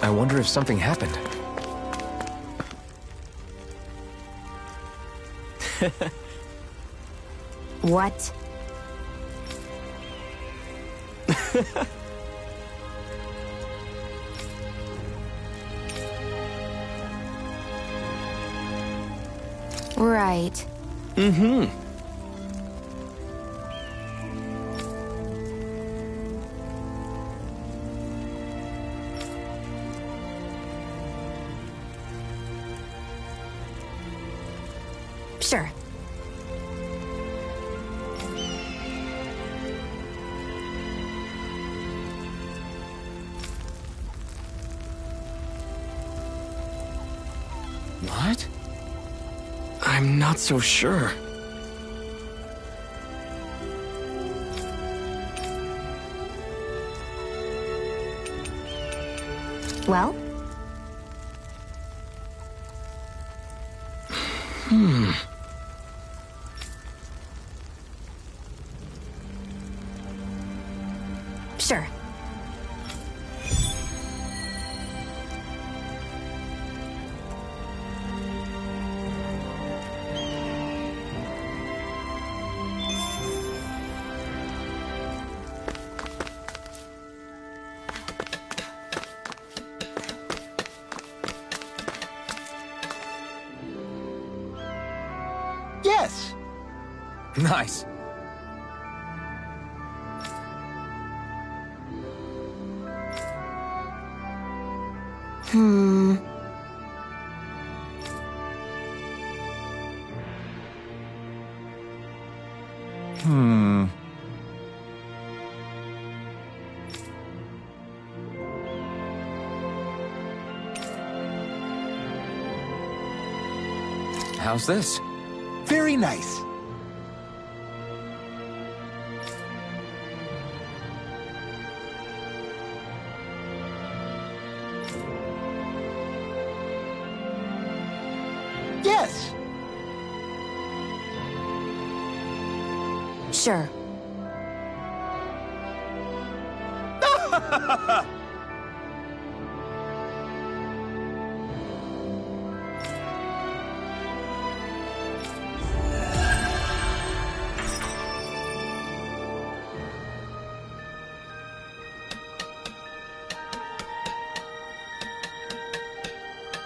I wonder if something happened. What? Right. Mm-hmm. Sure. What? I'm not so sure. Well? Sure. Yes! Nice. Hmm. Hmm. How's this? Very nice. Yes! Sure.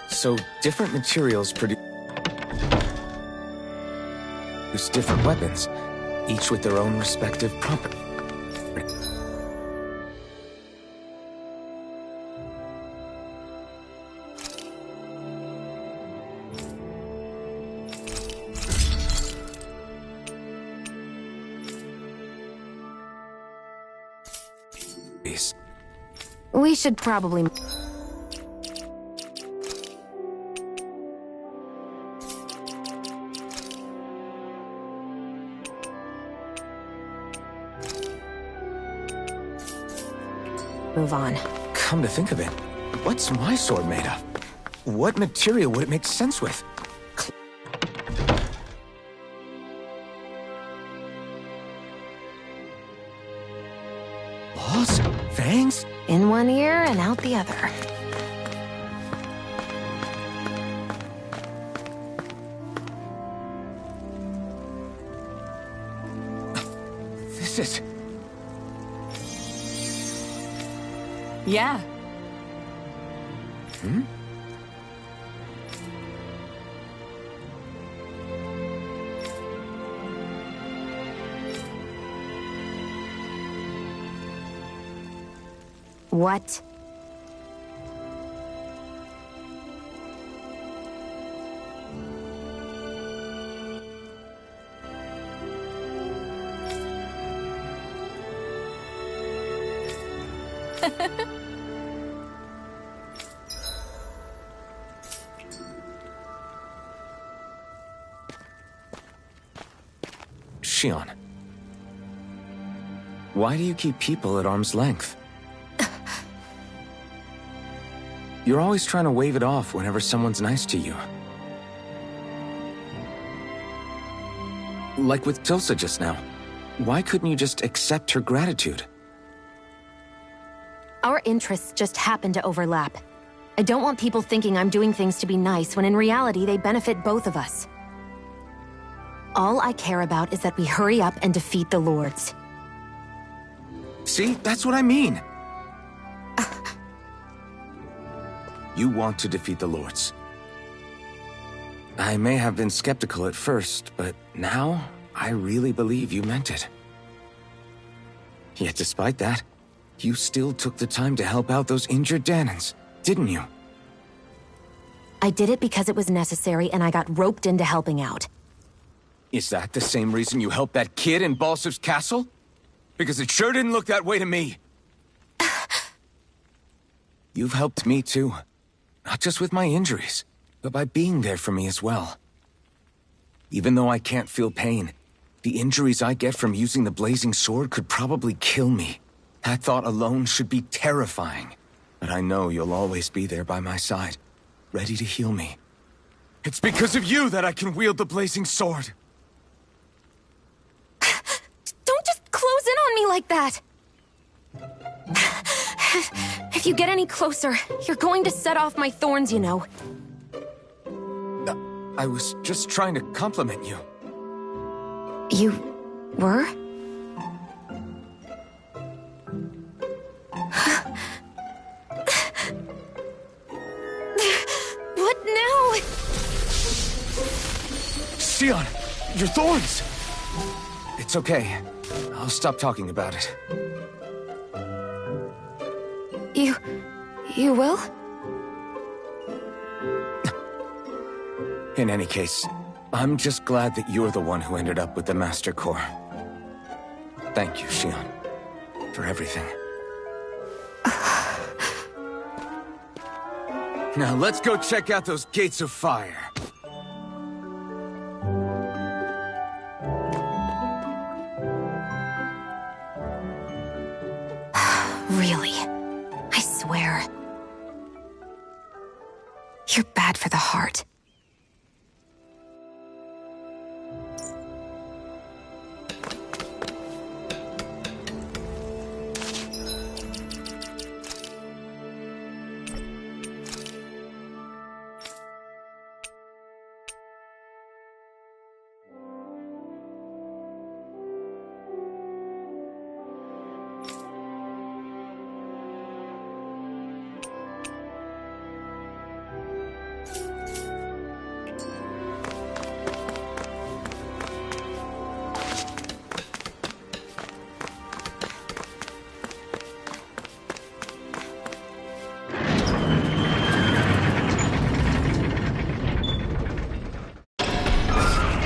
So, different materials produce different weapons, each with their own respective properties. We should probably... move on. Come to think of it, what's my sword made of? What material would it make sense with? Claws? Fangs? In one ear and out the other. This is... Yeah. Hmm? What? Shion. Why do you keep people at arm's length? You're always trying to wave it off whenever someone's nice to you. Like with Tilsa just now. Why couldn't you just accept her gratitude? Our interests just happen to overlap. I don't want people thinking I'm doing things to be nice when in reality they benefit both of us. All I care about is that we hurry up and defeat the Lords. See, that's what I mean. You want to defeat the Lords. I may have been skeptical at first, but now I really believe you meant it. Yet despite that, you still took the time to help out those injured Danans, didn't you? I did it because it was necessary and I got roped into helping out. Is that the same reason you helped that kid in Balsif's castle? Because it sure didn't look that way to me. You've helped me too. Not just with my injuries, but by being there for me as well. Even though I can't feel pain, the injuries I get from using the blazing sword could probably kill me. That thought alone should be terrifying. But I know you'll always be there by my side, ready to heal me. It's because of you that I can wield the blazing sword. Don't just close in on me like that! If you get any closer, you're going to set off my thorns, you know. I was just trying to compliment you. You were? What now? Xion, your thorns! It's okay. I'll stop talking about it. You will? In any case, I'm just glad that you're the one who ended up with the Master Core. Thank you, Xion, for everything. Now let's go check out those gates of fire. Really? I swear. You're bad for the heart.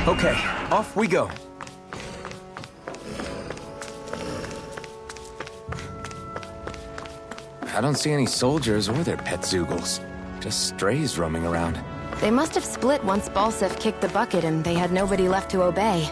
Okay, off we go. I don't see any soldiers or their pet Zeugles. Just strays roaming around. They must have split once Balsif kicked the bucket and they had nobody left to obey.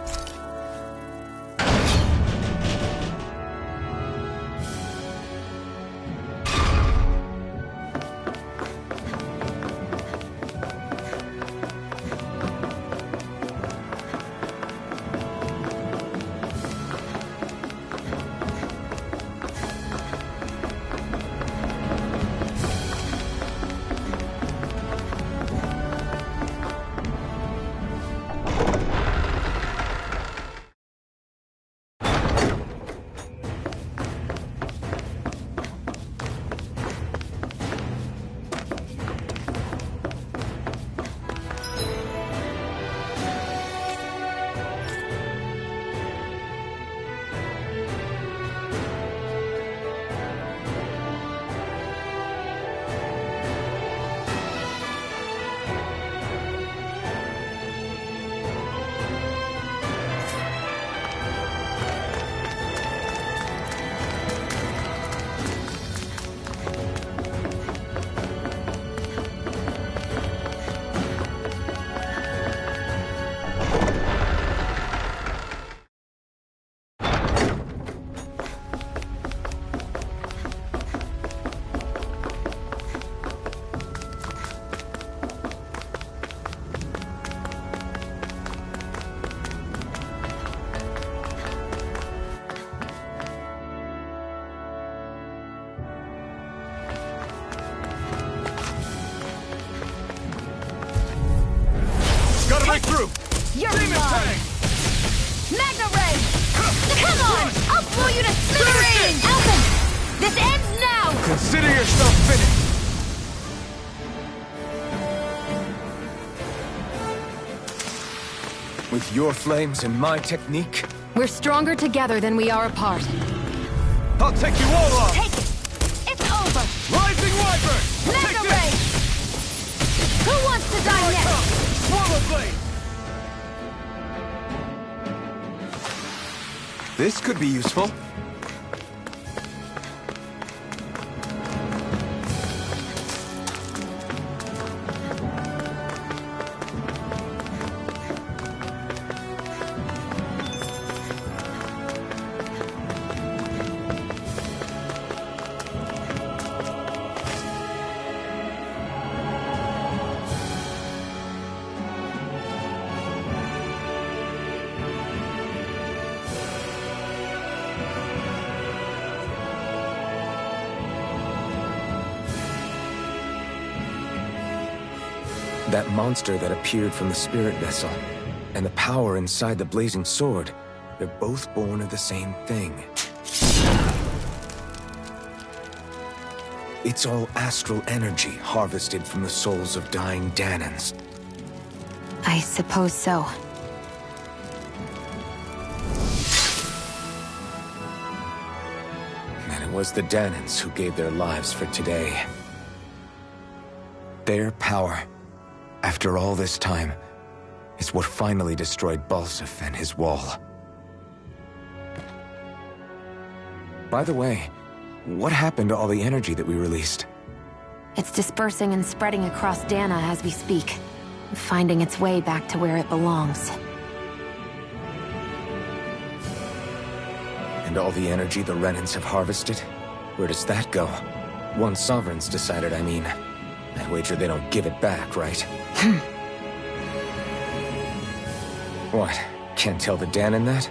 you to smithereens! Alvin! This ends now! Consider yourself finished! With your flames and my technique, We're stronger together than we are apart. I'll take you all on! Take it! It's over! Rising Wyvern! Mega Ray! Who wants to die next? Swallow Blade! This could be useful. That monster that appeared from the spirit vessel, and the power inside the blazing sword, they're both born of the same thing. It's all astral energy harvested from the souls of dying Danans. I suppose so. And it was the Danans who gave their lives for today. Their power, after all this time, is what finally destroyed Balsif and his wall. By the way, what happened to all the energy that we released? It's dispersing and spreading across Dana as we speak, finding its way back to where it belongs. And all the energy the Renans have harvested? Where does that go? Once Sovereign's decided, I mean. I wager they don't give it back, right? What? Can't tell the Danan that?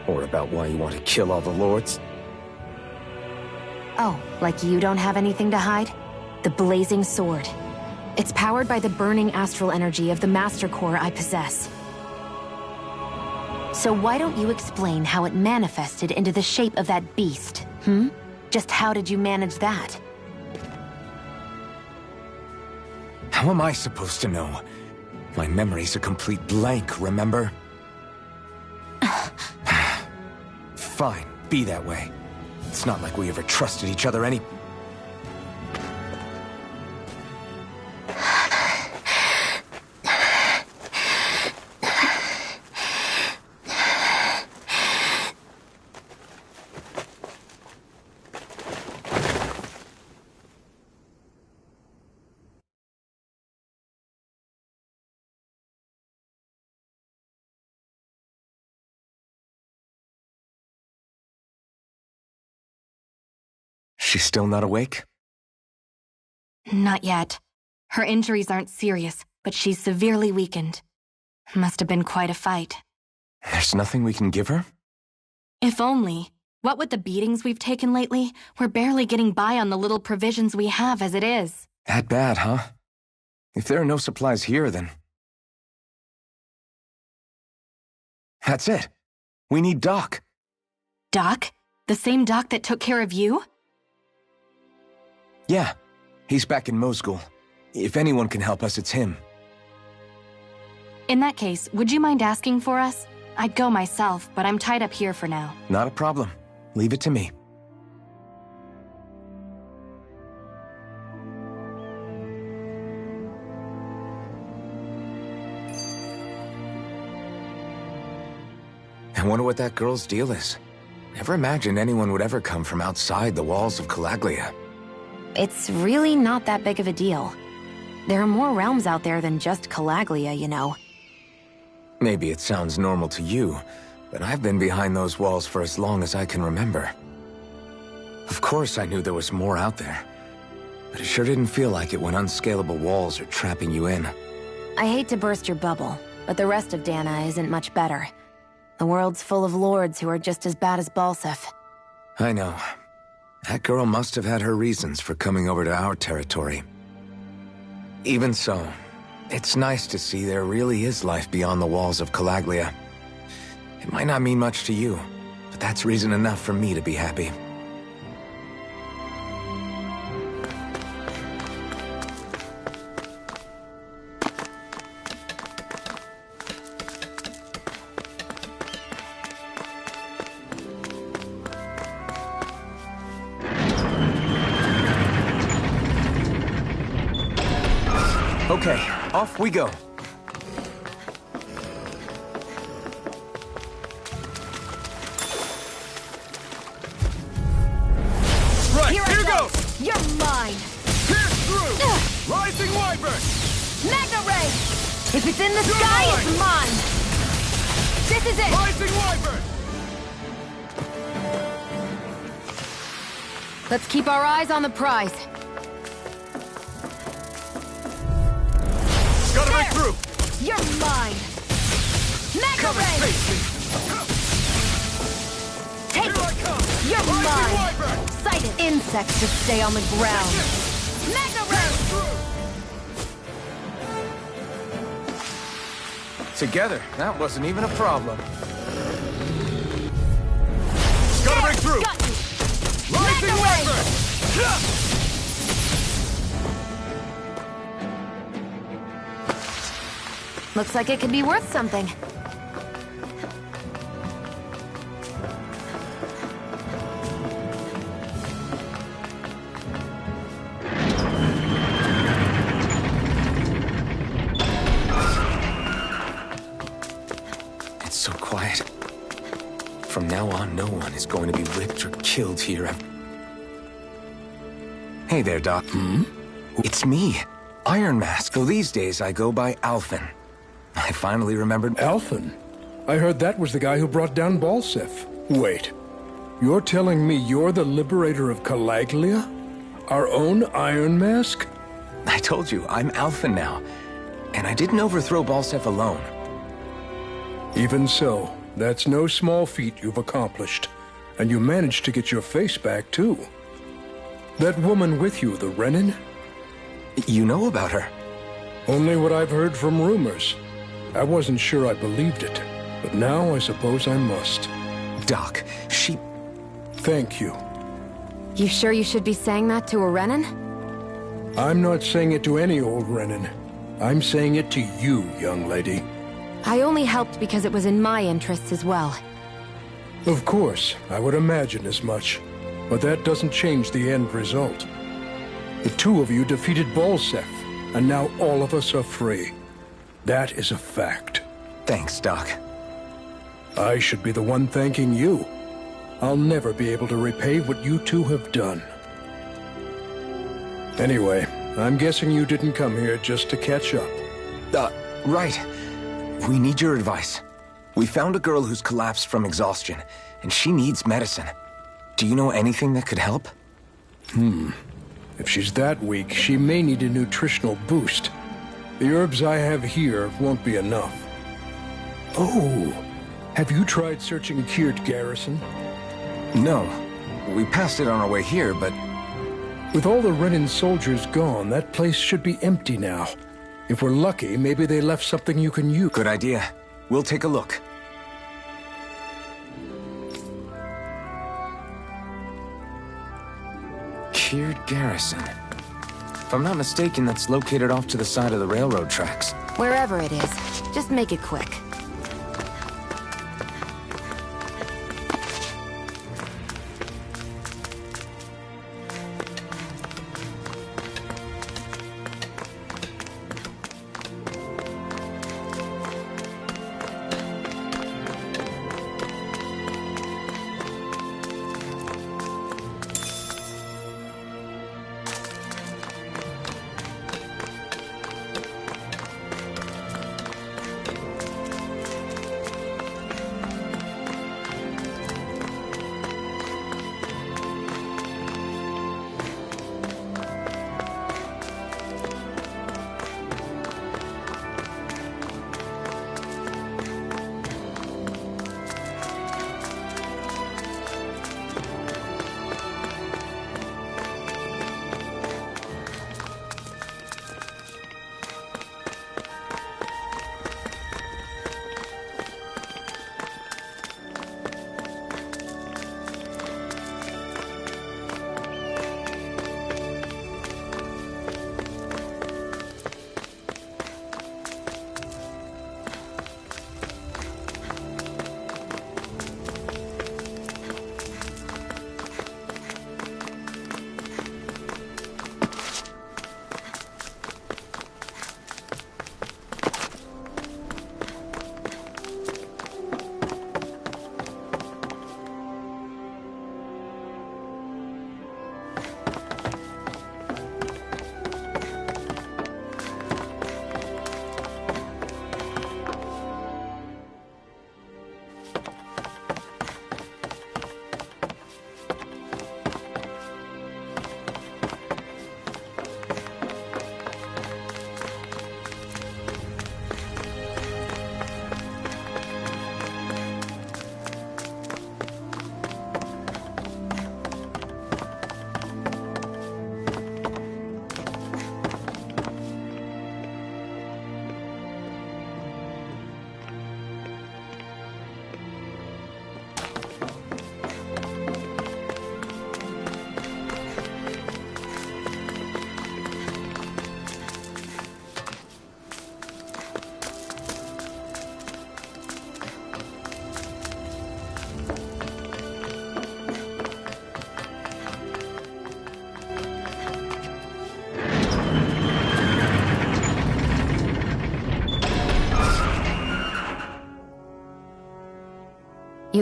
Or about why you want to kill all the lords? Oh, like you don't have anything to hide? The blazing sword. It's powered by the burning astral energy of the Master Core I possess. So why don't you explain how it manifested into the shape of that beast, Just how did you manage that? How am I supposed to know? My memory's a complete blank, remember? Fine, be that way. It's not like we ever trusted each other any... She's still not awake? Not yet. Her injuries aren't serious, but she's severely weakened. Must have been quite a fight. There's nothing we can give her? If only. What with the beatings we've taken lately, we're barely getting by on the little provisions we have as it is. That bad, huh? If there are no supplies here, then... That's it. We need Doc. Doc? The same Doc that took care of you? Yeah, he's back in Mosgul. If anyone can help us, it's him. In that case, would you mind asking for us? I'd go myself, but I'm tied up here for now. Not a problem. Leave it to me. I wonder what that girl's deal is. Never imagined anyone would ever come from outside the walls of Calaglia. It's really not that big of a deal. There are more realms out there than just Calaglia, you know. Maybe it sounds normal to you, but I've been behind those walls for as long as I can remember. Of course I knew there was more out there, but it sure didn't feel like it when unscalable walls are trapping you in. I hate to burst your bubble, but the rest of Dana isn't much better. The world's full of lords who are just as bad as Balsif. I know. That girl must have had her reasons for coming over to our territory. Even so, it's nice to see there really is life beyond the walls of Calaglia. It might not mean much to you, but that's reason enough for me to be happy. Okay, off we go. Right, here goes! You're mine! Pierce through! Rising Wyvern! Mega Ray! If it's in the sky, it's mine! This is it! Rising Wyvern! Let's keep our eyes on the prize. Gotta break through! You're mine! Mega Ray! Take Here I it! come! You're Rising mine! Wyvern! Sight it! Insects to stay on the ground. Mega Ray! Together, that wasn't even a problem. Gotta break through! Got you! Rising Mega Ray! Wyvern! Looks like it could be worth something. It's so quiet. From now on, no one is going to be whipped or killed here. Hey there, Doc. It's me, Iron Mask. Though these days I go by Alphen. I finally remembered... Alphen? I heard that was the guy who brought down Balsef. Wait. You're telling me you're the liberator of Calaglia? Our own Iron Mask? I told you, I'm Alphen now. And I didn't overthrow Balsef alone. Even so, that's no small feat you've accomplished. And you managed to get your face back, too. That woman with you, the Renin? You know about her? Only what I've heard from rumors. I wasn't sure I believed it, but now I suppose I must. Doc, she... Thank you. You sure you should be saying that to a Renin? I'm not saying it to any old Renin. I'm saying it to you, young lady. I only helped because it was in my interests as well. Of course, I would imagine as much. But that doesn't change the end result. The two of you defeated Balsef, and now all of us are free. That is a fact. Thanks, Doc. I should be the one thanking you. I'll never be able to repay what you two have done. Anyway, I'm guessing you didn't come here just to catch up. Right. We need your advice. We found a girl who's collapsed from exhaustion, and she needs medicine. Do you know anything that could help? If she's that weak, she may need a nutritional boost. The herbs I have here won't be enough. Oh, have you tried searching Kirt Garrison? No. We passed it on our way here, but... With all the Renin soldiers gone, that place should be empty now. If we're lucky, maybe they left something you can use. Good idea. We'll take a look. Kirt Garrison. If I'm not mistaken, that's located off to the side of the railroad tracks. Wherever it is, just make it quick.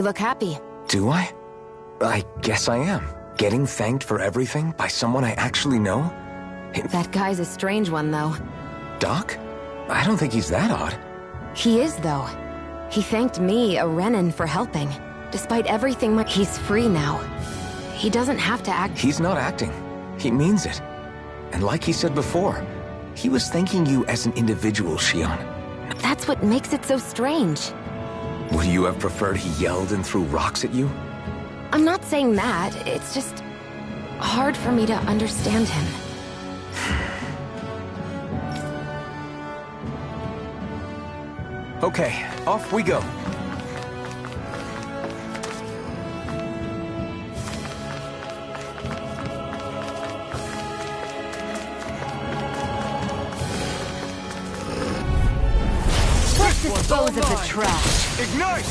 look happy. Do I? I guess I am. Getting thanked for everything by someone I actually know? That guy's a strange one, though. Doc? I don't think he's that odd. He is, though. He thanked me, a Renan, for helping. Despite everything, he's free now. He doesn't have to act. He's not acting. He means it. And like he said before, he was thanking you as an individual, Shion. That's what makes it so strange. Would you have preferred he yelled and threw rocks at you? I'm not saying that. It's just hard for me to understand him. Okay, off we go. Let's dispose of the trash. Ignite!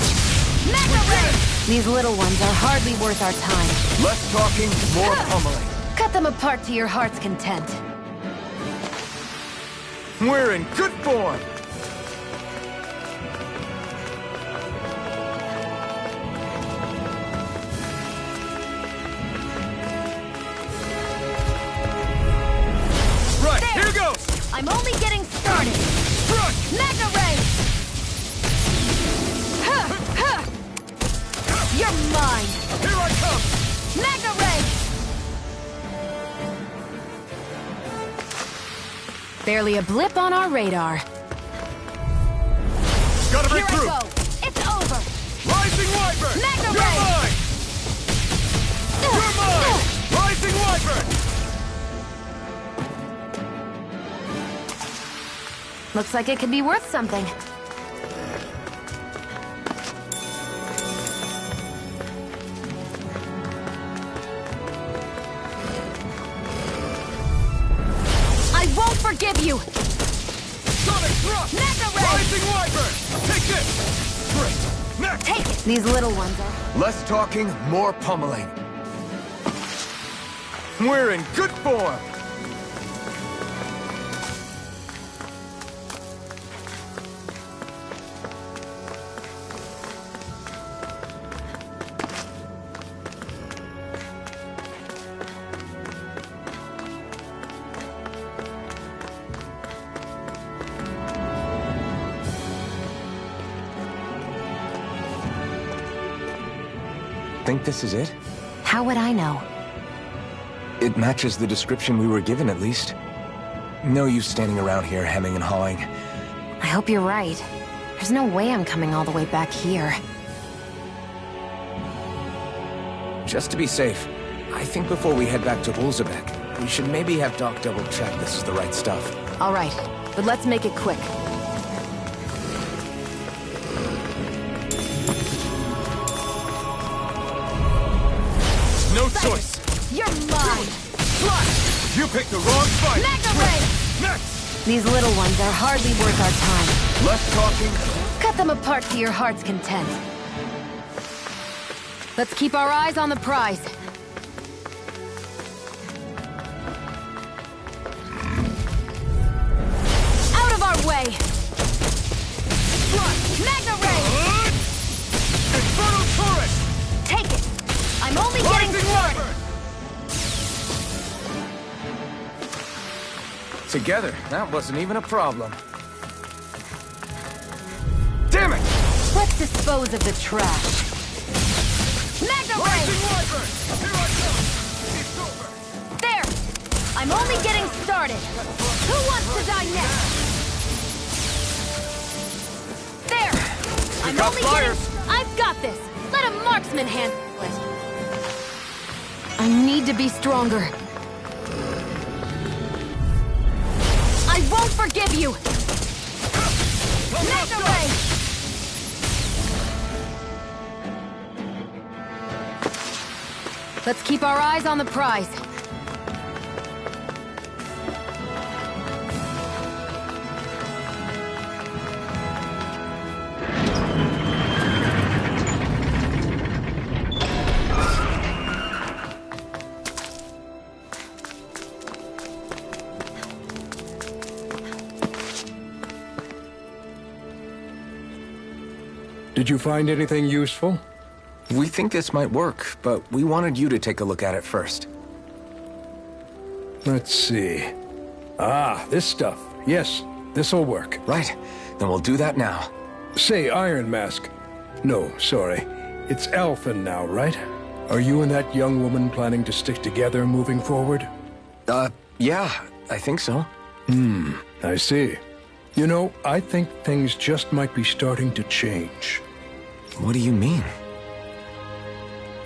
Mega Ray! These little ones are hardly worth our time. Less talking, more pummeling. Cut them apart to your heart's content. We're in good form! Right, There. here goes! I'm only getting started. Rush! Mega Ray! You're mine! Here I come! Mega Ray! Barely a blip on our radar. Gotta break Here through! I go! It's over! Rising Wyvern! Mega You're Ray! mine! You're mine! Rising Wyvern! Looks like it could be worth something. I won't forgive you! Sonic thrust! Mega Ray! Rising Wyvern! Take this! Great! Next! Take it! These little ones are... Less talking, more pummeling. We're in good form! Think this is it? How would I know? It matches the description we were given, at least. No use standing around here hemming and hawing. I hope you're right. There's no way I'm coming all the way back here. Just to be safe, I think before we head back to Ulzebek, we should maybe have Doc double-check this is the right stuff. All right, but let's make it quick. No choice! You're mine! Flash! You picked the wrong fight! Mega Ray! Next! These little ones are hardly worth our time. Less talking. Cut them apart to your heart's content. Let's keep our eyes on the prize. Out of our way! Mega Ray! Infernal turret! Take it! I'm only getting Rising started! Wyvern! Together, that wasn't even a problem. Damn it! Let's dispose of the trash. Mega Ray! Rising Wyvern! Here I come! It's over! There! I'm only getting started! Who wants to die next? There! I'm got only flyers. getting... I've got this! Let a marksman handle it! I need to be stronger. I won't forgive you! Mega Ray! Let's keep our eyes on the prize. Did you find anything useful? We think this might work, but we wanted you to take a look at it first. Let's see. Ah, this stuff. Yes, this'll work. Right. Then we'll do that now. Say, Iron Mask. No, sorry. It's Alphen now, right? Are you and that young woman planning to stick together moving forward? Yeah, I think so. I see. You know, I think things just might be starting to change. What do you mean?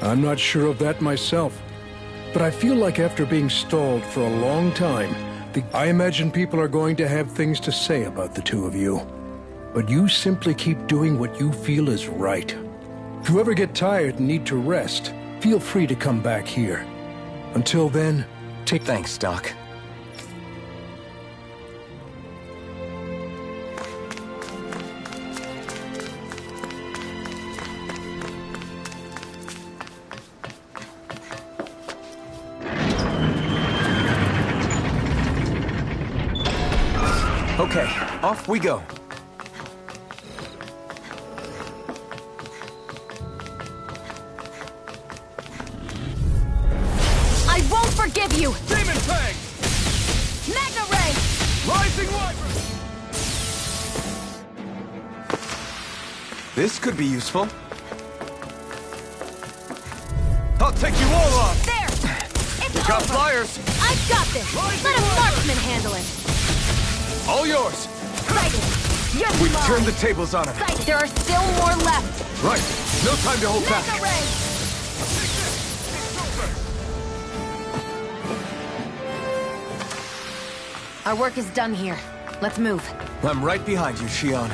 I'm not sure of that myself, but I feel like after being stalled for a long time, I imagine people are going to have things to say about the two of you. But you simply keep doing what you feel is right. If you ever get tired and need to rest, feel free to come back here. Until then, take... Thanks, Doc. Okay, off we go. I won't forgive you! Demon Fang! Mega Ray! Rising Wyvern! This could be useful. I'll take you all on! There! It's Got over! flyers! I've got this! Let a marksman handle it! All yours! Sighted! You're We've mine! turned the tables on her. Sighted! There are still more left! Right. No time to hold Mega back. Ray! Our work is done here. Let's move. I'm right behind you, Shion.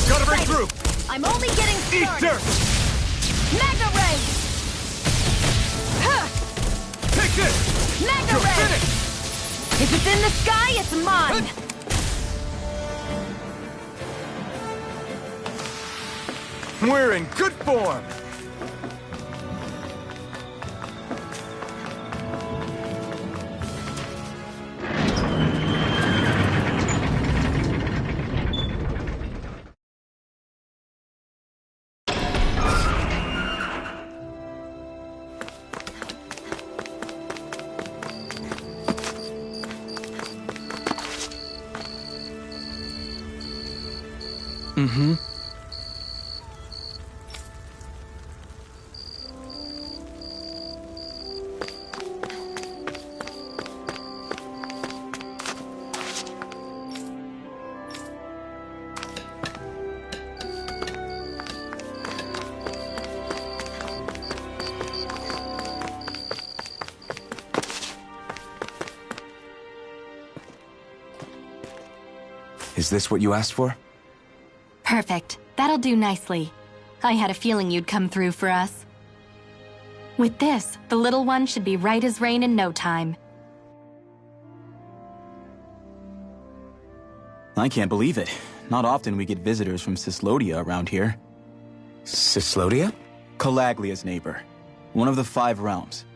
Gotta break through! I'm only getting Eat started! dirt! Mega Ray! Huh! Take this! Mega You're Ray! finished! If it's in the sky, it's mine! We're in good form. Is this what you asked for? Perfect. That'll do nicely. I had a feeling you'd come through for us. With this, the little one should be right as rain in no time. I can't believe it. Not often we get visitors from Cyslodia around here. Cyslodia? Calaglia's neighbor. One of the 5 realms.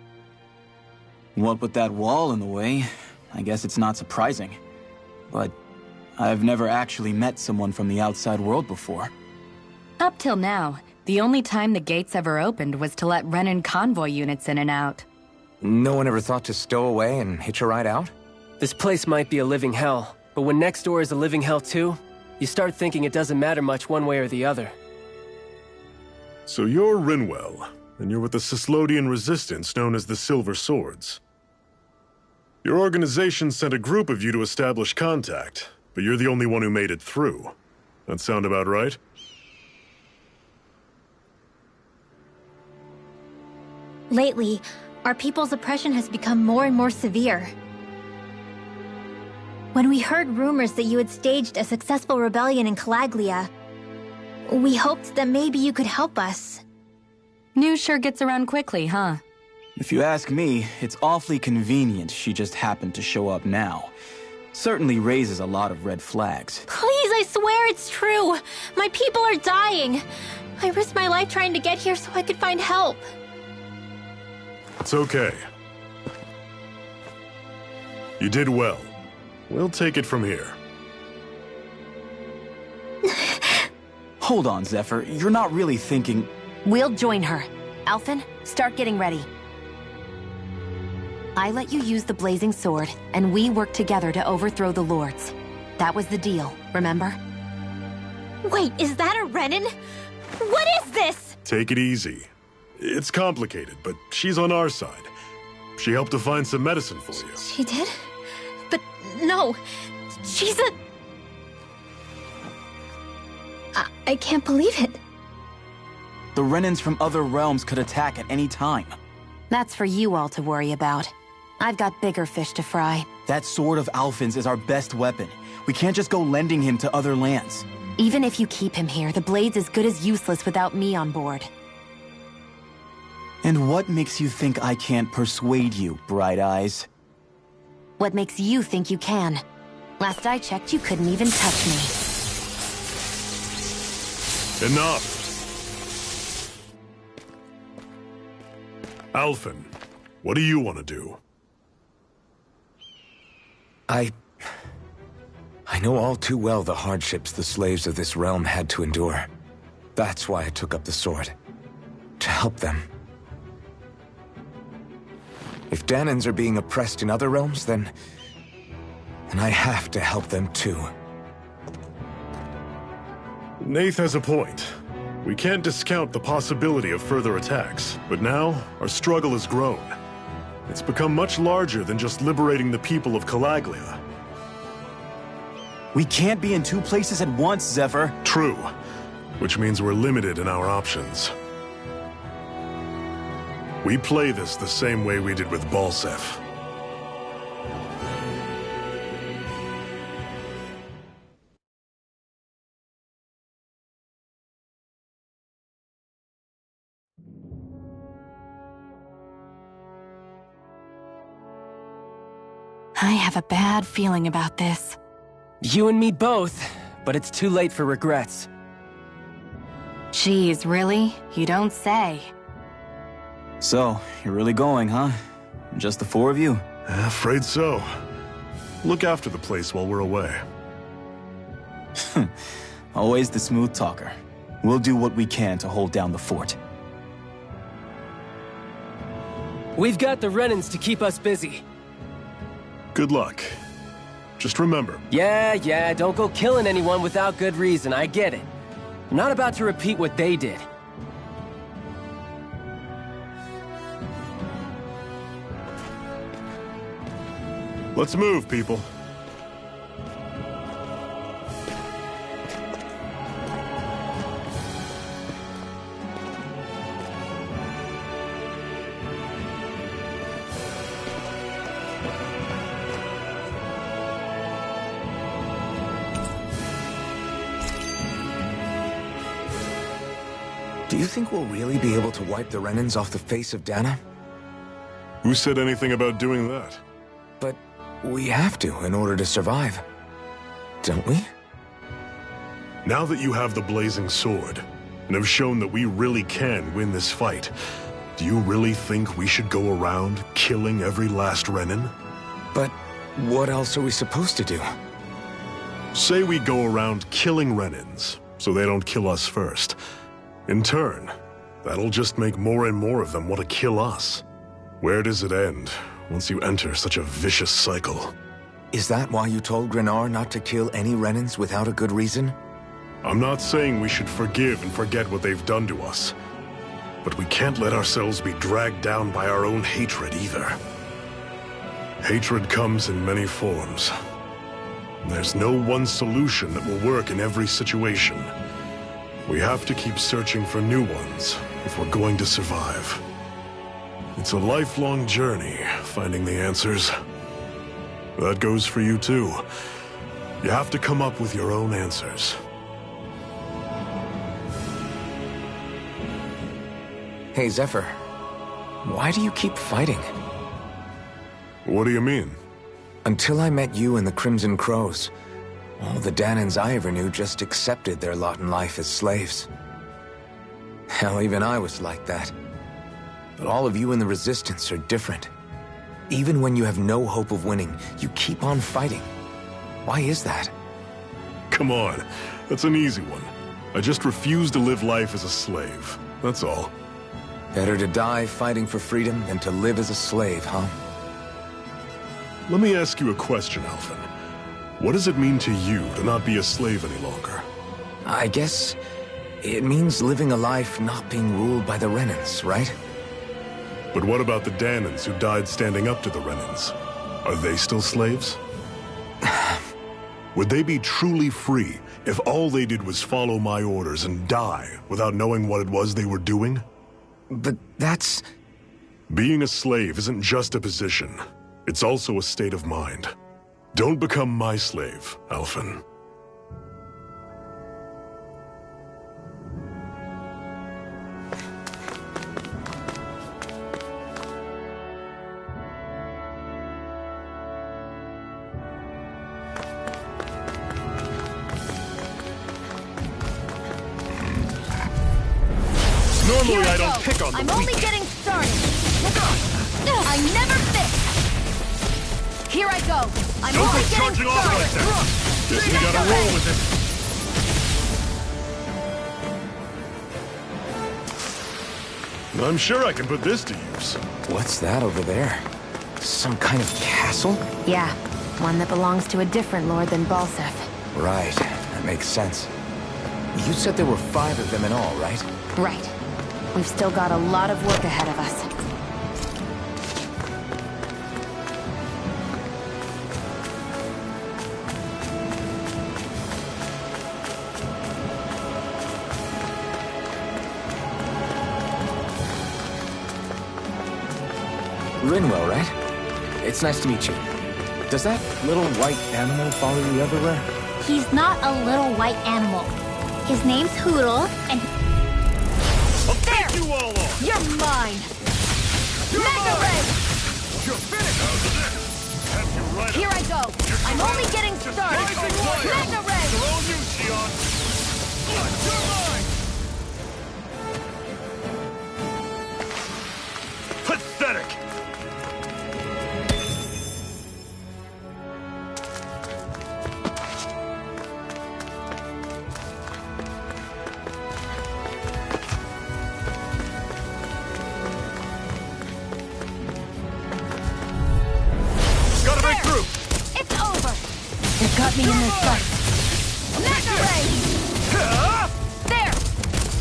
What with that wall in the way, I guess it's not surprising. But I've never actually met someone from the outside world before. Up till now, the only time the gates ever opened was to let Renan convoy units in and out. No one ever thought to stow away and hitch a ride out? This place might be a living hell, but when next door is a living hell too, you start thinking it doesn't matter much one way or the other. So you're Rinwell, and you're with the Cyslodian resistance known as the Silver Swords. Your organization sent a group of you to establish contact, but you're the only one who made it through. That sound about right? Lately, our people's oppression has become more and more severe. When we heard rumors that you had staged a successful rebellion in Calaglia, we hoped that maybe you could help us. News sure gets around quickly, huh? If you ask me, it's awfully convenient she just happened to show up now. Certainly raises a lot of red flags. Please, I swear it's true. My people are dying. I risked my life trying to get here so I could find help. It's okay. You did well. We'll take it from here. Hold on, Zephyr. You're not really thinking... We'll join her. Alphen, start getting ready. I let you use the blazing sword, and we worked together to overthrow the lords. That was the deal, remember? Wait, is that a Renin? What is this? Take it easy. It's complicated, but she's on our side. She helped to find some medicine for you. She did? But no, she's a... I can't believe it. The Renins from other realms could attack at any time. That's for you all to worry about. I've got bigger fish to fry. That sword of Alphen's is our best weapon. We can't just go lending him to other lands. Even if you keep him here, the blade's as good as useless without me on board. And what makes you think I can't persuade you, Bright Eyes? What makes you think you can? Last I checked, you couldn't even touch me. Enough! Alphen, what do you want to do? I know all too well the hardships the slaves of this realm had to endure. That's why I took up the sword. To help them. If Danans are being oppressed in other realms, then I have to help them too. Nath has a point. We can't discount the possibility of further attacks, but now our struggle has grown. It's become much larger than just liberating the people of Calaglia. We can't be in two places at once, Zephyr. True, which means we're limited in our options. We play this the same way we did with Balseph. I have a bad feeling about this. You and me both, but it's too late for regrets. Geez, really? You don't say. So, you're really going, huh? Just the four of you? Afraid so. Look after the place while we're away. Always the smooth talker. We'll do what we can to hold down the fort. We've got the Renins to keep us busy. Good luck. Just remember. Yeah, don't go killing anyone without good reason, I get it. I'm not about to repeat what they did. Let's move, people. Do you think we'll really be able to wipe the Renins off the face of Dana? Who said anything about doing that? But we have to in order to survive. Don't we? Now that you have the blazing sword, and have shown that we really can win this fight, do you really think we should go around killing every last Renin? But what else are we supposed to do? Say we go around killing Renins, so they don't kill us first. In turn, that'll just make more and more of them want to kill us. Where does it end, once you enter such a vicious cycle? Is that why you told Grenar not to kill any Renins without a good reason? I'm not saying we should forgive and forget what they've done to us. But we can't let ourselves be dragged down by our own hatred either. Hatred comes in many forms. There's no one solution that will work in every situation. We have to keep searching for new ones if we're going to survive. It's a lifelong journey, finding the answers. That goes for you too. You have to come up with your own answers. Hey, Zephyr. Why do you keep fighting? What do you mean? Until I met you and the Crimson Crows, all the Danans I ever knew just accepted their lot in life as slaves. Hell, even I was like that. But all of you in the Resistance are different. Even when you have no hope of winning, you keep on fighting. Why is that? Come on, that's an easy one. I just refuse to live life as a slave. That's all. Better to die fighting for freedom than to live as a slave, huh? Let me ask you a question, Alphen. What does it mean to you to not be a slave any longer? I guess it means living a life not being ruled by the Renans, right? But what about the Danans who died standing up to the Renans? Are they still slaves? Would they be truly free if all they did was follow my orders and die without knowing what it was they were doing? But that's... Being a slave isn't just a position. It's also a state of mind. Don't become my slave, Alphen. Normally I don't pick on the I'm weak. only getting started. I never fit. Here I go. I'm Don't only go getting charging off like started. that. Guess we gotta roll with it. I'm sure I can put this to use. What's that over there? Some kind of castle? Yeah, one that belongs to a different lord than Balsef. Right, that makes sense. You said there were 5 of them in all, right? Right. We've still got a lot of work ahead of us. Rinwell, right? It's nice to meet you. Does that little white animal follow you everywhere? He's not a little white animal. His name's Hoodle, and I'll take you all on! You're mine! You're Mega mine! Ray! You're finished! Have you right Here I go! I'm only getting started! rising fire! Mega Ray! They're all you, Xion! You're mine! Pathetic! Gotta break through! It's over! It got me in their sights. Mega Ray! There!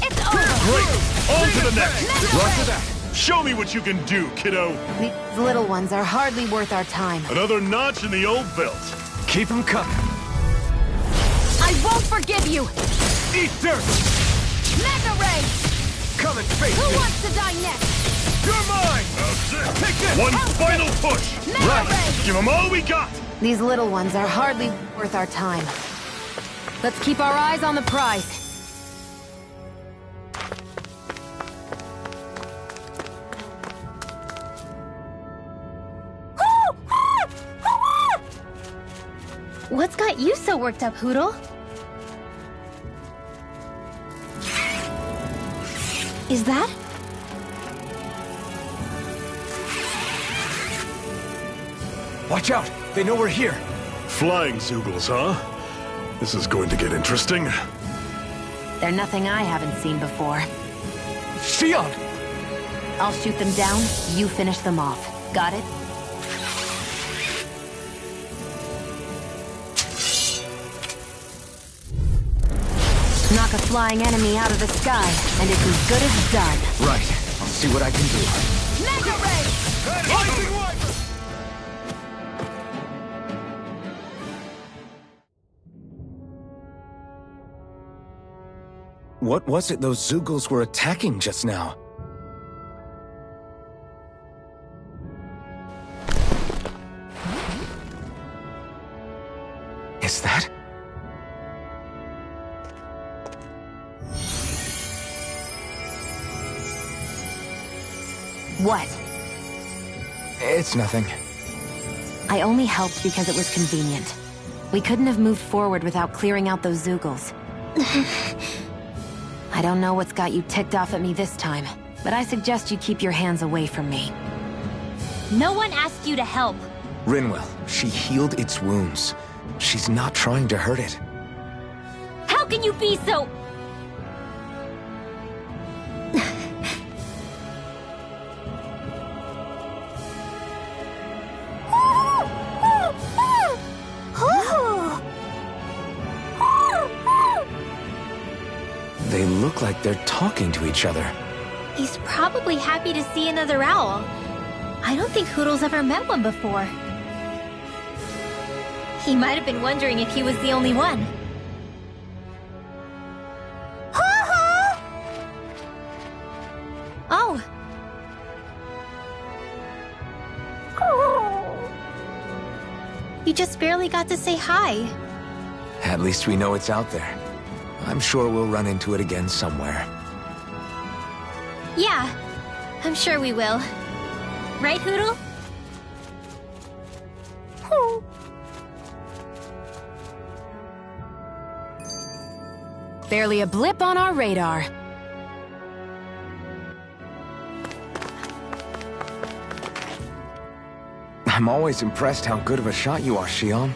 It's over! Great! On to the next! Mega Roger Ray! that! Show me what you can do, kiddo! These little ones are hardly worth our time. Another notch in the old belt. Keep them coming. I won't forgive you! Eat dirt! Mega Ray! Come and face Who me. wants to die next? You're mine! Take this! One final push! Mega Ray! Give them all we got! These little ones are hardly worth our time. Let's keep our eyes on the prize. what's got you so worked up, Hoodle? Is that? Watch out! They know we're here. Flying Zoogles, huh? This is going to get interesting. They're nothing I haven't seen before. Xion! I'll shoot them down, you finish them off. Got it? Knock a flying enemy out of the sky, and it's as good as done. Right. I'll see what I can do. Mega Ray! Rising Wiper! What was it those Zoogles were attacking just now? Is that? What? It's nothing. I only helped because it was convenient. We couldn't have moved forward without clearing out those Zoogles. I don't know what's got you ticked off at me this time, but I suggest you keep your hands away from me. No one asked you to help. Rinwell, she healed its wounds. She's not trying to hurt it. How can you be so... they're talking to each other. He's probably happy to see another owl. I don't think Hoodle's ever met one before. He might have been wondering if he was the only one. Oh. You just barely got to say hi. At least we know it's out there. I'm sure we'll run into it again somewhere. Yeah, I'm sure we will. Right, Hoodle? Barely a blip on our radar. I'm always impressed how good of a shot you are, Xion.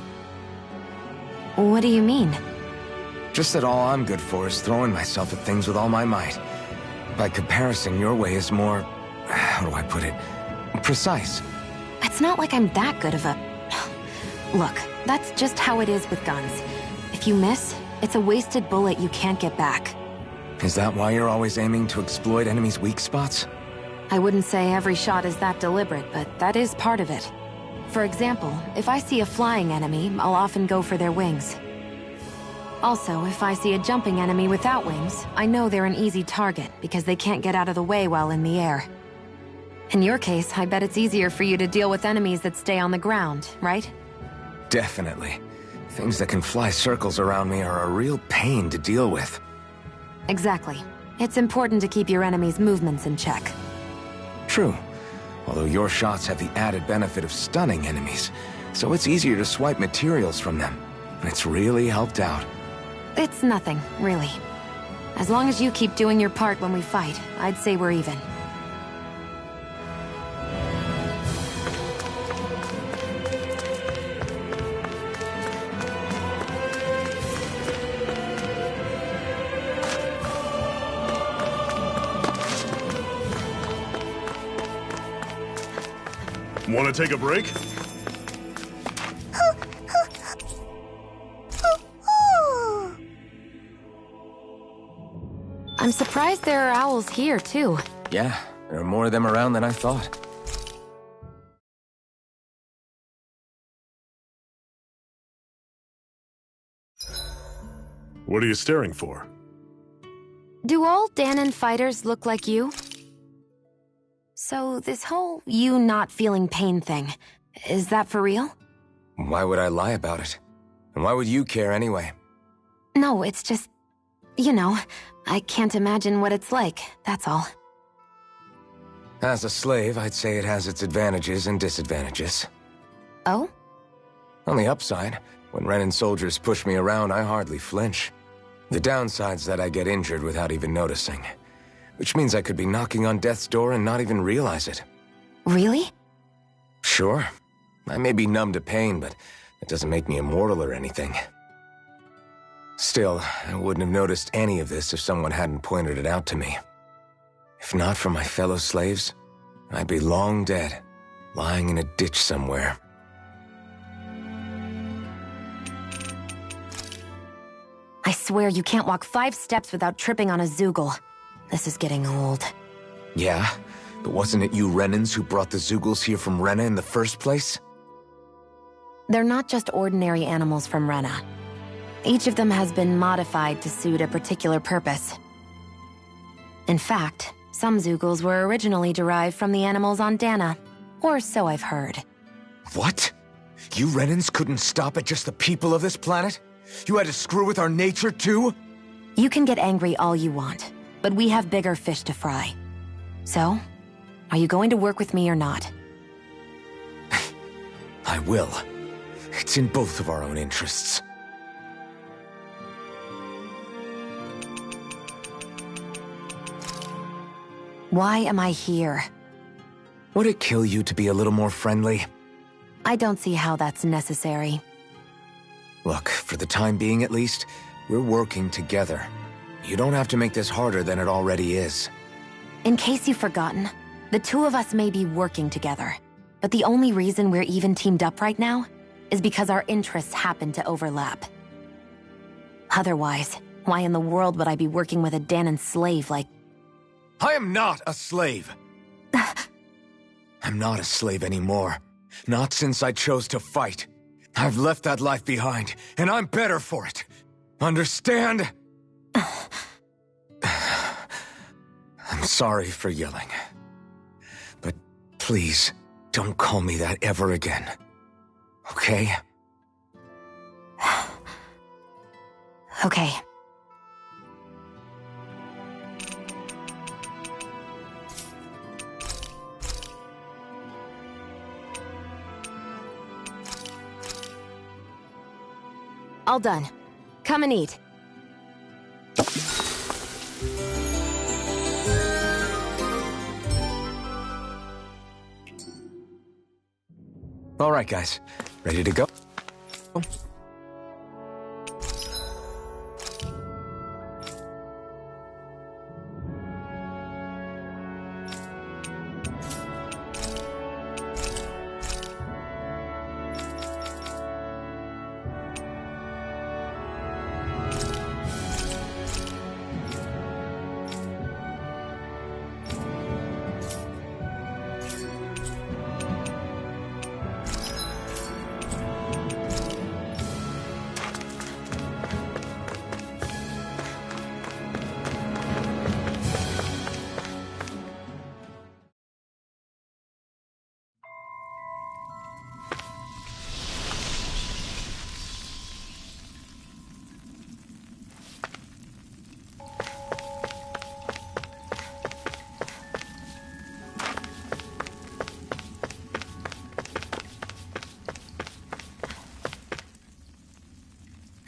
What do you mean? Just that all I'm good for is throwing myself at things with all my might. By comparison, your way is more... how do I put it? Precise. It's not like I'm that good of a... Look, that's just how it is with guns. If you miss, it's a wasted bullet you can't get back. Is that why you're always aiming to exploit enemies' weak spots? I wouldn't say every shot is that deliberate, but that is part of it. For example, if I see a flying enemy, I'll often go for their wings. Also, if I see a jumping enemy without wings, I know they're an easy target because they can't get out of the way while in the air. In your case, I bet it's easier for you to deal with enemies that stay on the ground, right? Definitely. Things that can fly circles around me are a real pain to deal with. Exactly. It's important to keep your enemy's movements in check. True. Although your shots have the added benefit of stunning enemies, so it's easier to swipe materials from them. It's really helped out. It's nothing, really. As long as you keep doing your part when we fight, I'd say we're even. Want to take a break? I'm surprised there are owls here, too. Yeah, there are more of them around than I thought. What are you staring for? Do all Danon fighters look like you? So this whole you not feeling pain thing, is that for real? Why would I lie about it? And why would you care anyway? No, it's just... you know, I can't imagine what it's like, that's all. As a slave, I'd say it has its advantages and disadvantages. Oh? On the upside, when Renan soldiers push me around, I hardly flinch. The downside's that I get injured without even noticing. Which means I could be knocking on death's door and not even realize it. Really? Sure. I may be numb to pain, but it doesn't make me immortal or anything. Still, I wouldn't have noticed any of this if someone hadn't pointed it out to me. If not for my fellow slaves, I'd be long dead, lying in a ditch somewhere. I swear you can't walk 5 steps without tripping on a Zoogle. This is getting old. Yeah? But wasn't it you Renans who brought the Zoogles here from Rena in the first place? They're not just ordinary animals from Rena. Each of them has been modified to suit a particular purpose. In fact, some Zoogles were originally derived from the animals on Dana, or so I've heard. What? You Renans couldn't stop at just the people of this planet? You had to screw with our nature too? You can get angry all you want, but we have bigger fish to fry. So, are you going to work with me or not? I will. It's in both of our own interests. Why am I here? Would it kill you to be a little more friendly? I don't see how that's necessary. Look, for the time being at least, we're working together. You don't have to make this harder than it already is. In case you've forgotten, the two of us may be working together, but the only reason we're even teamed up right now is because our interests happen to overlap. Otherwise, Why in the world would I be working with a Danon slave like... I am not a slave. I'm not a slave anymore. Not since I chose to fight. I've left that life behind, and I'm better for it. Understand? I'm sorry for yelling. But please, don't call me that ever again. Okay? Okay. All done. Come and eat. All right, guys. Ready to go?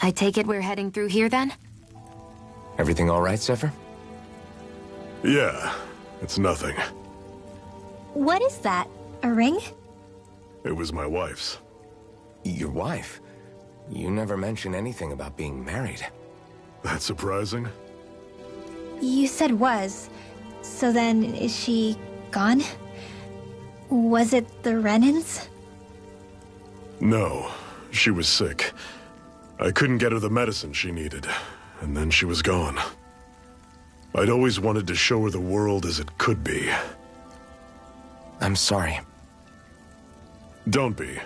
I take it we're heading through here then? Everything all right, Zephyr? Yeah, it's nothing. What is that? A ring? It was my wife's. Your wife? You never mentioned anything about being married. That's surprising? You said was. So then, is she gone? Was it the Renans? No, she was sick. I couldn't get her the medicine she needed, and then she was gone. I'd always wanted to show her the world as it could be. I'm sorry. Don't be.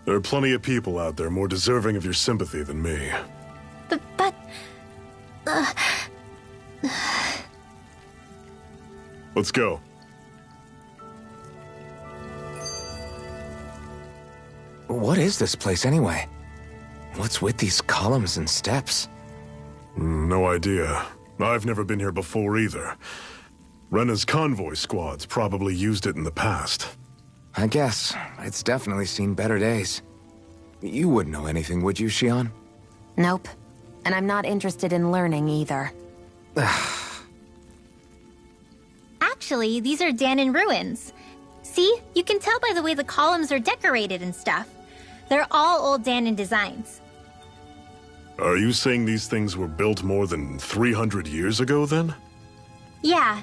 There are plenty of people out there more deserving of your sympathy than me. But... Let's go. What is this place anyway? What's with these columns and steps? No idea. I've never been here before either. Rena's convoy squads probably used it in the past. I guess. It's definitely seen better days. You wouldn't know anything, would you, Xion? Nope. And I'm not interested in learning either. Actually, these are Danon ruins. See? You can tell by the way the columns are decorated and stuff. They're all old Danon designs. Are you saying these things were built more than 300 years ago, then? Yeah.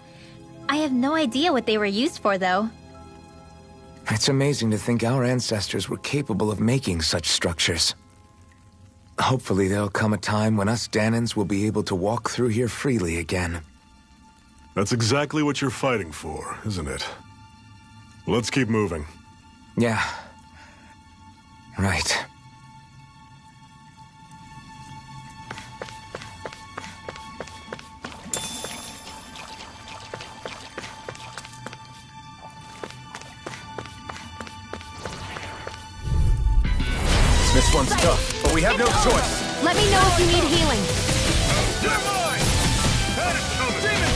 I have no idea what they were used for, though. It's amazing to think our ancestors were capable of making such structures. Hopefully there'll come a time when us Danons will be able to walk through here freely again. That's exactly what you're fighting for, isn't it? Let's keep moving. Yeah. Right. This one's tough, but we have no choice. Let me know if you need healing. You're mine! That is coming! Demon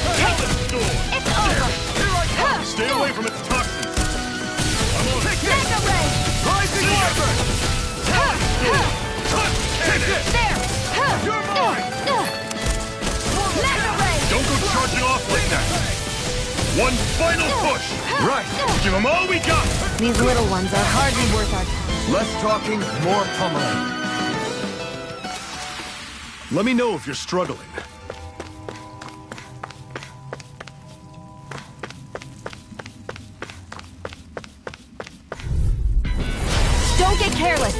It's over! Here I come! Stay away from its toxins! I'm on it! Mega Ray! Rising Wyvern! Take it! There! You're mine! Mega Ray! Don't go charging off like that! One final push! Right. Give them all we got! These little ones are hardly worth our time. Less talking, more pummeling. Let me know if you're struggling. Don't get careless.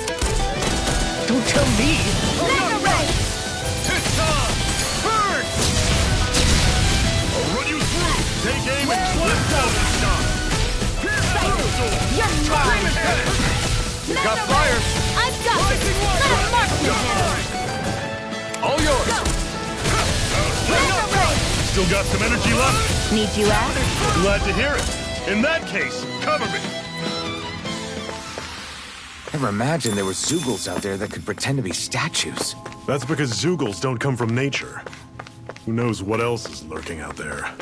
Don't tell me! Mega Ray! It's time! Take aim and flip down this time. You're mine! You've got fire! I've got it! Let a marksman handle it! All yours! Still got some energy left? Need you ask? Glad to hear it. In that case, cover me. Never imagined there were Zeugles out there that could pretend to be statues. That's because Zeugles don't come from nature. Who knows what else is lurking out there?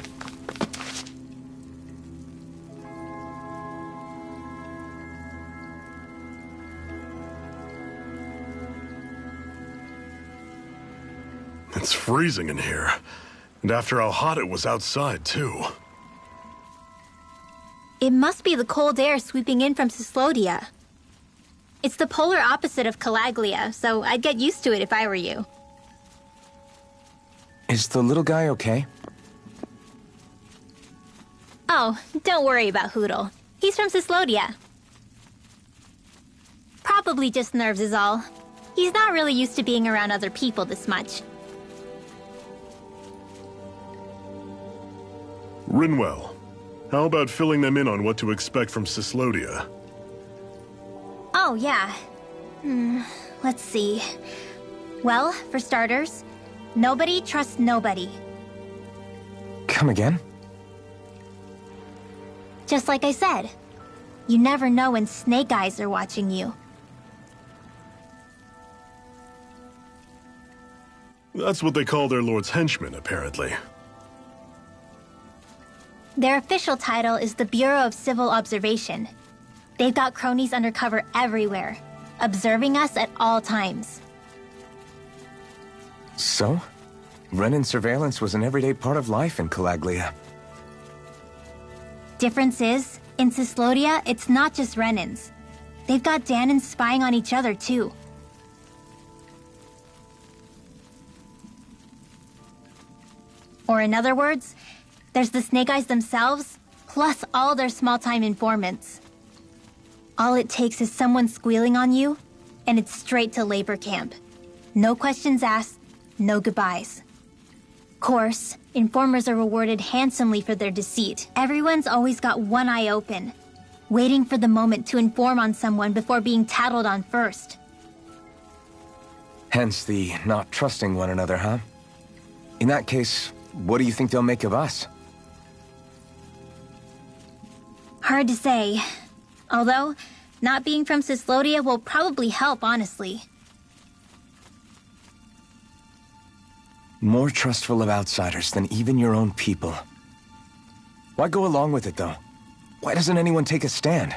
It's freezing in here. And after how hot it was outside, too. It must be the cold air sweeping in from Cyslodia. It's the polar opposite of Calaglia, so I'd get used to it if I were you. Is the little guy okay? Oh, don't worry about Hootle. He's from Cyslodia. Probably just nerves is all. He's not really used to being around other people this much. Rinwell, how about filling them in on what to expect from Cyslodia? Oh, yeah. Let's see. Well, for starters, nobody trusts nobody. Come again? Just like I said, you never know when snake eyes are watching you. That's what they call their lord's henchmen, apparently. Their official title is the Bureau of Civil Observation. They've got cronies undercover everywhere, observing us at all times. So? Renin surveillance was an everyday part of life in Calaglia. Difference is, in Cyslodia, it's not just Renins. They've got Danans spying on each other, too. Or in other words, there's the Snake Eyes themselves, plus all their small-time informants. All it takes is someone squealing on you, and it's straight to labor camp. No questions asked, no goodbyes. Course, informers are rewarded handsomely for their deceit. Everyone's always got one eye open, waiting for the moment to inform on someone before being tattled on first. Hence the not trusting one another, huh? In that case, what do you think they'll make of us? Hard to say. Although, not being from Cyslodia will probably help, honestly. More trustful of outsiders than even your own people. Why go along with it, though? Why doesn't anyone take a stand?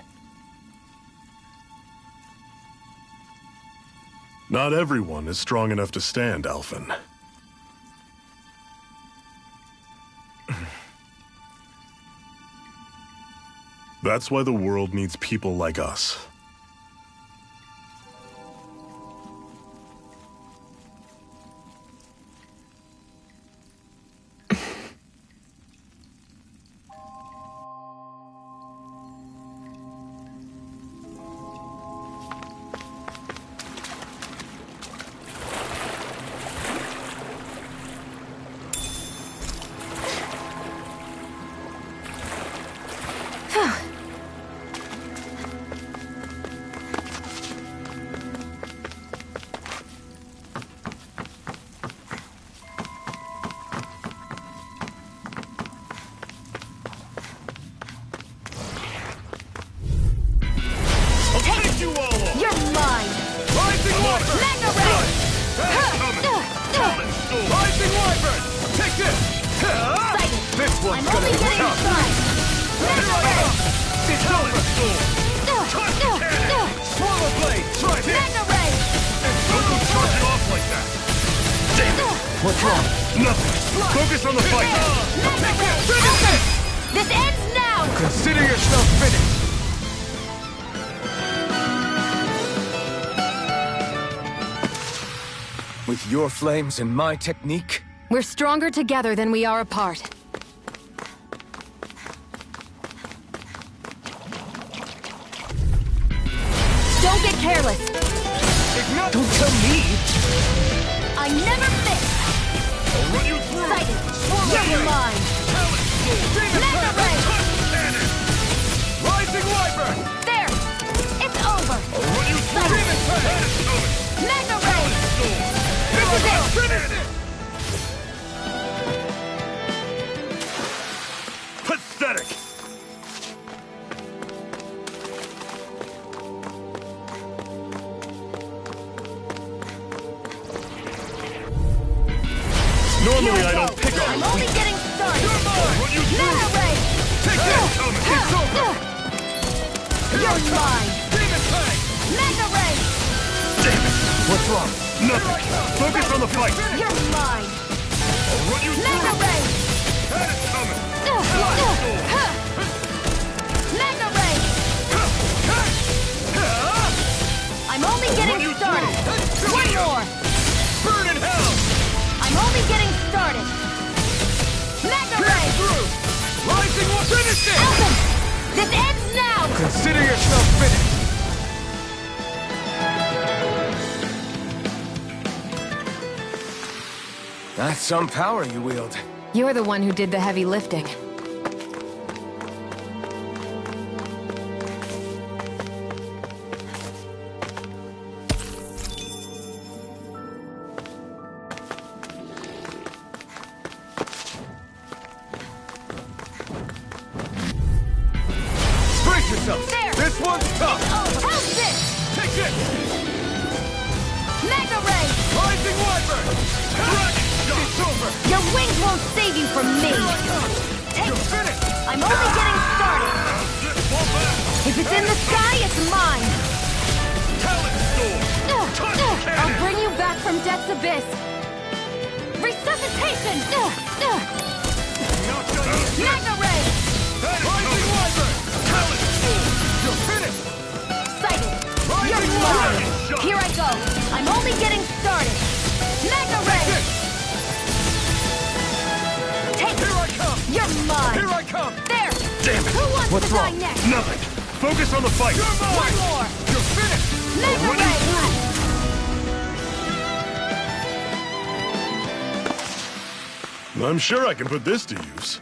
Not everyone is strong enough to stand, Alphen. That's why the world needs people like us. What's wrong? Nothing. Focus on the fight. This ends now! Consider yourself finished. With your flames and my technique? We're stronger together than we are apart. Don't get careless! Don't tell me! I never miss! I'll run you through. Sighted! You're mine! You're mine! Demon Fang! Mega Ray! Damn it! What's wrong? Nothing! Focus on the fight! You're mine! I'll run you Mega through! Ray! That is coming! Mega Ray! I'm only getting started! One more! Burn in hell! I'm only getting started! Mega Ray! Rising one! Finish it! Elton! This ends now! Consider yourself finished! That's some power you wield. You're the one who did the heavy lifting. Brace yourself! There! This one's tough! How's this? Take it! Mega Ray! Rising Wyvern! Dragon shot! It's over! Your wings won't save you from me! You're finished! I'm only getting started! Fall back! If it's in the sky, it's mine! Talent Storm! I'll bring you back from death's abyss! Resuscitation! Not done yet! Mega Ray! Rising Wyvern! Talent Storm! You're finished! Sighted! Rising You're Wyvern! mine! Shot! Here I go! I'm only getting started! Mega Ray! Take Here I come! You're mine! Here I come! There! Damn it! Who wants What's to die wrong? next? Nothing! Focus on the fight! You're mine! One more! You're finished! Mega I'll run you Ray! through! I'm sure I can put this to use.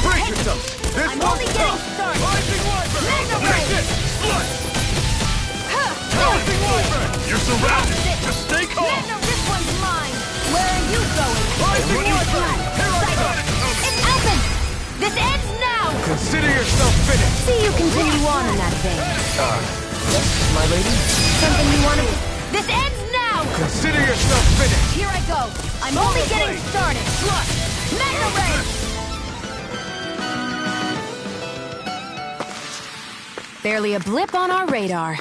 Brace yourself! This I'm one's only getting tough! started! Rising Wyvern! Mega Take Ray! it! Slut! Huh. Rising Wyvern! You're surrounded! Just stay calm! Mega, this one's mine! Where are you going? Rising Wyvern! Here I come! It's Elton! This ends now! Consider yourself finished! See you continue on in that vein. Yes, my lady? Something you want to... This ends now! Consider yourself finished! Here I go! I'm only getting started! Mega Ray! Barely a blip on our radar.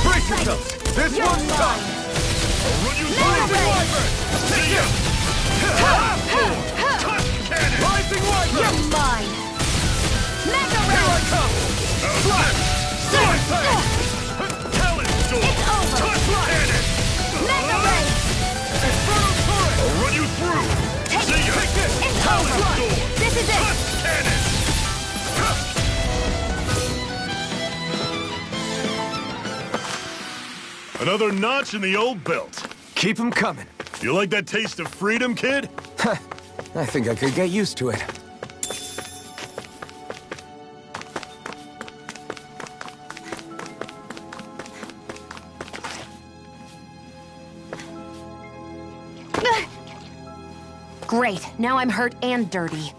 Brace yourself! This You're one's mine! tough! I'll run you Mega through! Ray! See ya! Touch cannon! Rising Wyvern! You're mine! Mega Here I Ray! come! Talent Storm! It's over! Touch cannon! Mega Ray! Inferno turret! I'll run you through! Take See ya! it! It's Talent over! Storm! This is it! Touch cannon! Another notch in the old belt. Keep 'em coming. You like that taste of freedom, kid? I think I could get used to it. Great, now I'm hurt and dirty.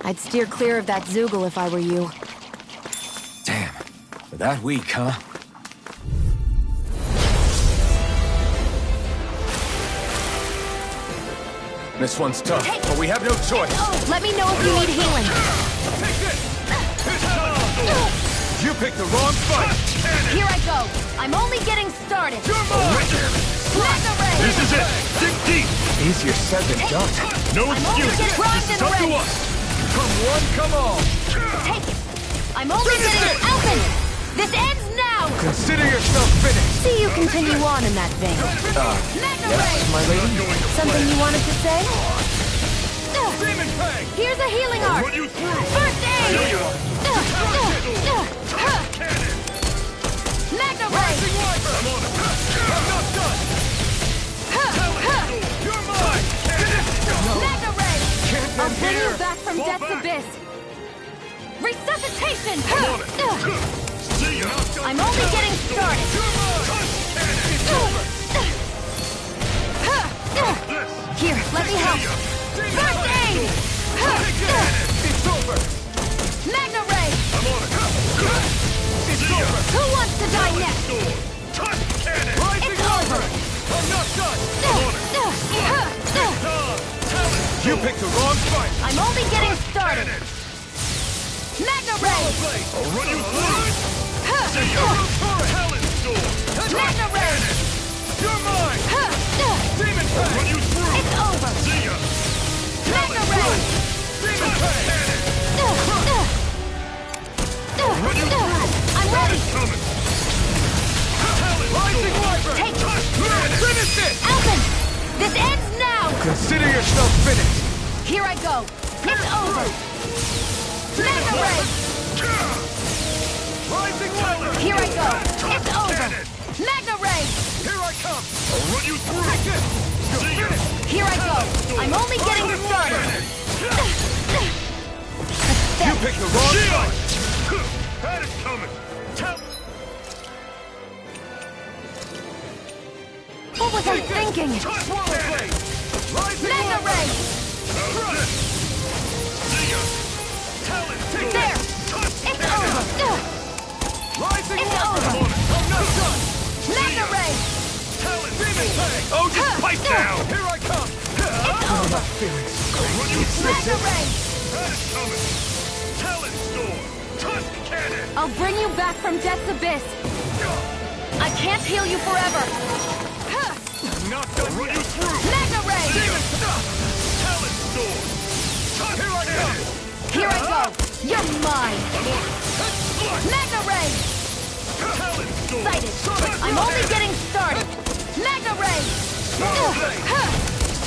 I'd steer clear of that Zoogle if I were you. Damn. That weak, huh? This one's tough, but we have no choice. Let me know if you need healing. You picked the wrong fight. Here I go. I'm only getting started. Mega Ray! This is it! Dig deep! Easier said than done. No I'm only excuses! getting This is up to ready. us! Come one, come all. Take it. I'm only getting Elton. This ends now. Consider yourself finished. See you continue on in that vein. Mega Ray! Yes, my lady? Something you wanted to say? Demon Fang! Here's a healing arc. Run you through! First aid. There you are! Cannon! Mega Ray! I'm on it! I'm not done! You're mine! Cannon! you back from death's abyss! Resuscitation! See ya! I'm only getting started! Here, let me help! First aid! It's over! Magna Ray! I'm on it! It's over! Who wants to die next? Touch cannon! It's over! I'm not done! You picked the wrong fight! I'm only getting started! Magna Ray! I'll run you through! See ya! Talon Storm! Magna Ray! You're mine! Demon I'll run you through! It's over! See ya! Magna Ray! Demon Touch Fang! cannon! Run you through! I'm ready! It's coming! Talon Rising Storm! Wyvern! Take it! Finish it! Alvin! This ends now! Consider yourself finished! Here I go! It's over! Magna Ray! Rising Wyvern! Here I go! It's over! Magna Ray! Here I come! I'll run you through! Take it! You're See ya! finished! Here I go! I'm only getting started! You picked the wrong fight! That is coming! What was I thinking? Swallow Blade! Rising Magna Wyvern! Ray! See ya! Talon Storm! There! Touch It's cannon! over! Rising It's Wyvern! over! I'm not done! Magna Ray! Talon Demon Storm! Fang! Oh, just pipe down! Here I come! It's over! I'll run you through! Magna Ray! That is coming! Talon Storm! Touch cannon! I'll bring you back from death's abyss! I can't heal you forever! Not I'll done run yet! you through! Magna Ray! Talon Storm! Touch Here I cannon! come! Here I go! You're mine! I'm on it! Magna Ray! Talon Storm! Sighted! I'm only getting started! Magna Ray!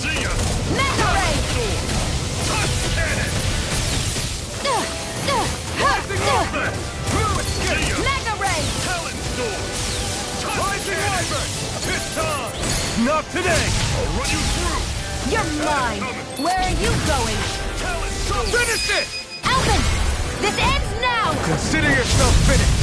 See ya! Magna Ray! Storm! Touch cannon! See ya! Magna Ray! Talon Storm! Touch Rising cannon! Wyvern! It's time! Not today! I'll run you through! You're mine! Where are you going? Talon Storm! Finish it! Alvin! This ends now! Consider yourself finished!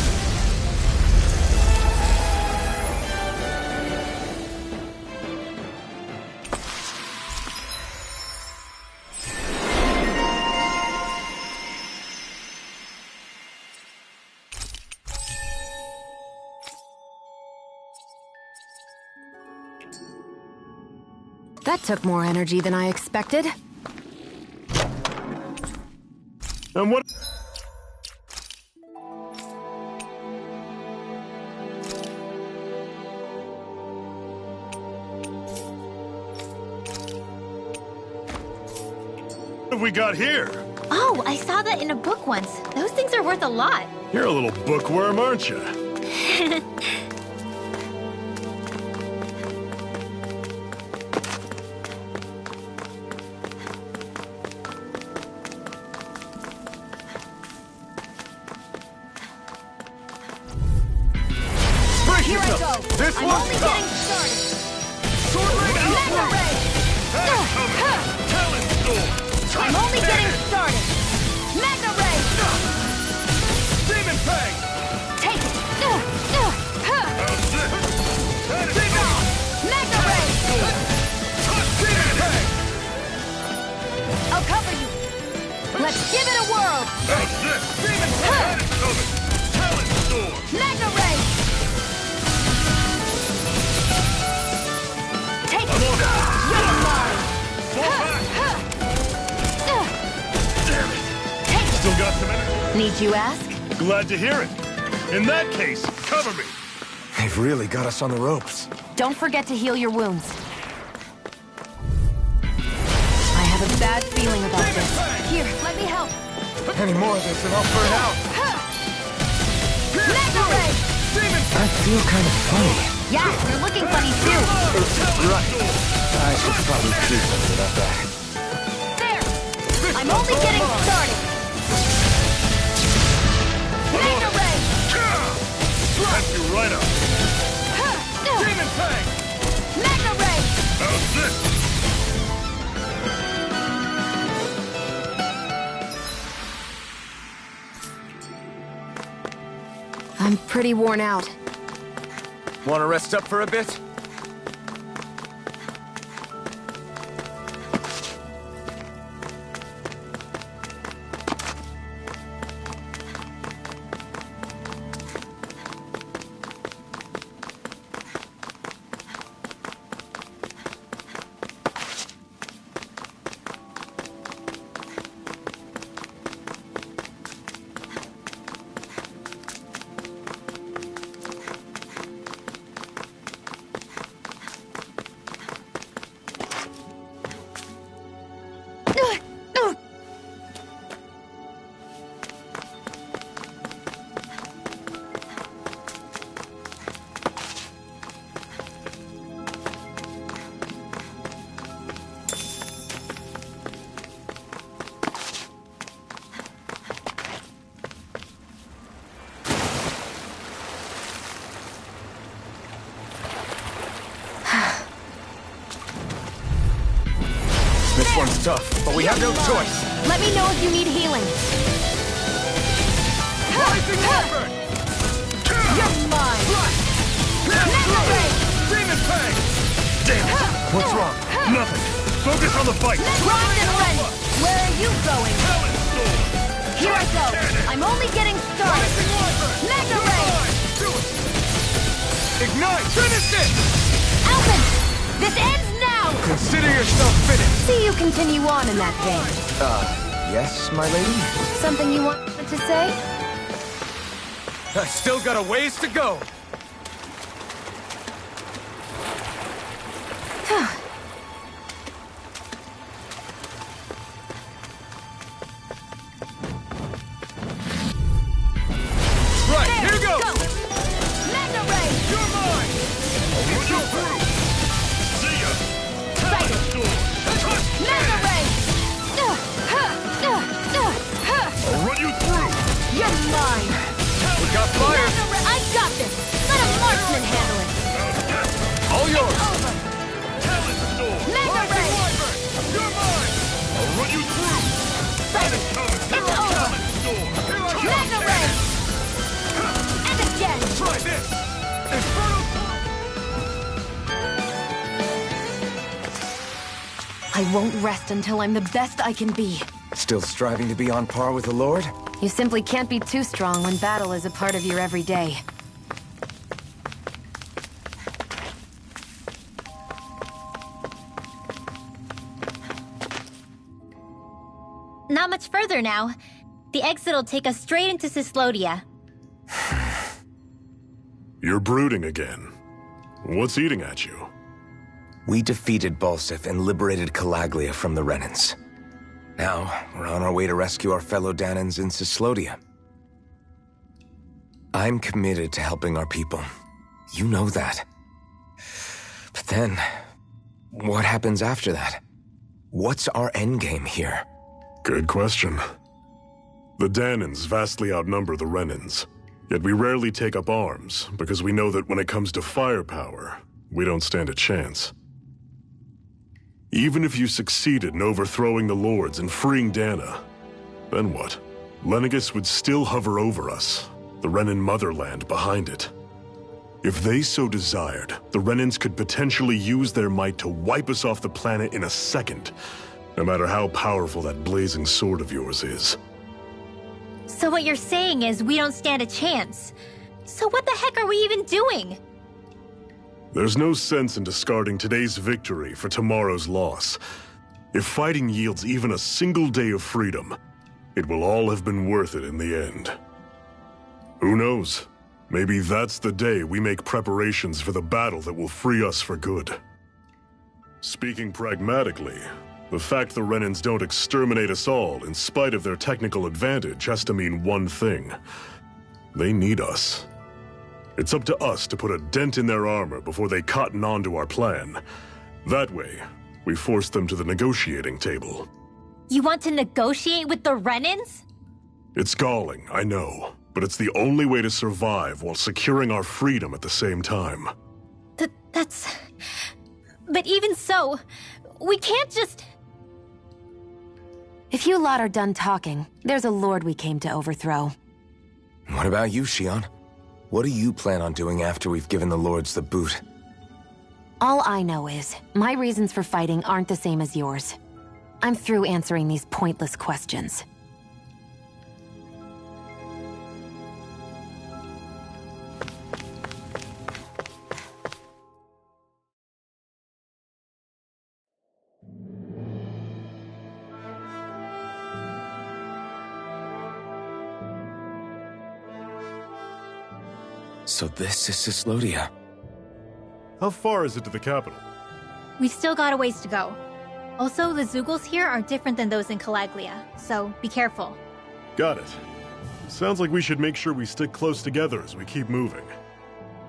That took more energy than I expected. And what? What have we got here? Oh, I saw that in a book once. Those things are worth a lot. You're a little bookworm, aren't you? Here I go! This I'm one's only tough. getting started! Sword Ring Magna Outlaw! Ray! Talon Storm! I'm only getting started! Magna Ray! Demon Fang! Take it! How's this? That is Demon! Magna Ray! Demon Fang! I'll cover you! Let's give it a whirl! How's this? Demon That is coming! Talon Storm! Magna Ray! Take it! I'm on it! You're mine! Fall back! Damn it! Take it! Still got some energy? Need you ask? Glad to hear it. In that case, cover me. They've really got us on the ropes. Don't forget to heal your wounds. I have a bad feeling about this. Here, let me help. Any more of this and I'll burn out. Magna Ray! I feel kind of funny. Yeah, you're looking funny too. Right. I should probably do something about that. There! I'm only getting started. Magna Ray! Wrap you right up. Demon Fang! Magna Ray! How's this? I'm pretty worn out. Want to rest up for a bit? This one's tough, but we have no choice. Let me know if you need healing. Rising effort! You're mine! Demon Fang! Damn it! What's wrong? Nothing. Focus on the fight. Grind and run! Where are you going? Talent Storm! Here I go! I'm only getting started! Rising Wyvern! Mega Ray! Do it! Ignite! Finish it! Alvin! This ends now! Consider yourself finished. See you continue on in that vein. Yes, my lady? Something you wanted to say? I still got a ways to go. Right, here goes! Go! Mega Ray! You're mine! Run you through! See ya! Sighted! Storm! Mega Ray! I'll run you through! You're mine! We got fire. Mega Ray! I got this! Let a marksman handle it! All yours. Over! Talent Storm! Mega Ray! Wyvern! You're mine! I'll run you through! Sighted! It's over! Talent Storm! Mega Ray! And again! Try this! Infernal... I won't rest until I'm the best I can be. Still striving to be on par with the Lord? You simply can't be too strong when battle is a part of your everyday. Not much further now. The exit'll take us straight into Cyslodia. You're brooding again. What's eating at you? We defeated Balsif and liberated Calaglia from the Renans. Now, we're on our way to rescue our fellow Danans in Cyslodia. I'm committed to helping our people. You know that. But then, what happens after that? What's our endgame here? Good question. The Danans vastly outnumber the Renans. Yet we rarely take up arms, because we know that when it comes to firepower, we don't stand a chance. Even if you succeeded in overthrowing the Lords and freeing Dana, then what? Lenegis would still hover over us, the Renan motherland behind it. If they so desired, the Renans could potentially use their might to wipe us off the planet in a second, no matter how powerful that blazing sword of yours is. So what you're saying is we don't stand a chance. So what the heck are we even doing? There's no sense in discarding today's victory for tomorrow's loss. If fighting yields even a single day of freedom, it will all have been worth it in the end. Who knows? Maybe that's the day we make preparations for the battle that will free us for good. Speaking pragmatically, the fact the Renans don't exterminate us all in spite of their technical advantage has to mean one thing. They need us. It's up to us to put a dent in their armor before they cotton on to our plan. That way, we force them to the negotiating table. You want to negotiate with the Renans? It's galling, I know, but it's the only way to survive while securing our freedom at the same time. That's... But even so, we can't just... If you lot are done talking, there's a lord we came to overthrow. What about you, Shion? What do you plan on doing after we've given the Lords the boot? All I know is, my reasons for fighting aren't the same as yours. I'm through answering these pointless questions. So this is Cyslodia. How far is it to the capital? We've still got a ways to go. Also, the Zeugles here are different than those in Calaglia, so be careful. Got it. Sounds like we should make sure we stick close together as we keep moving.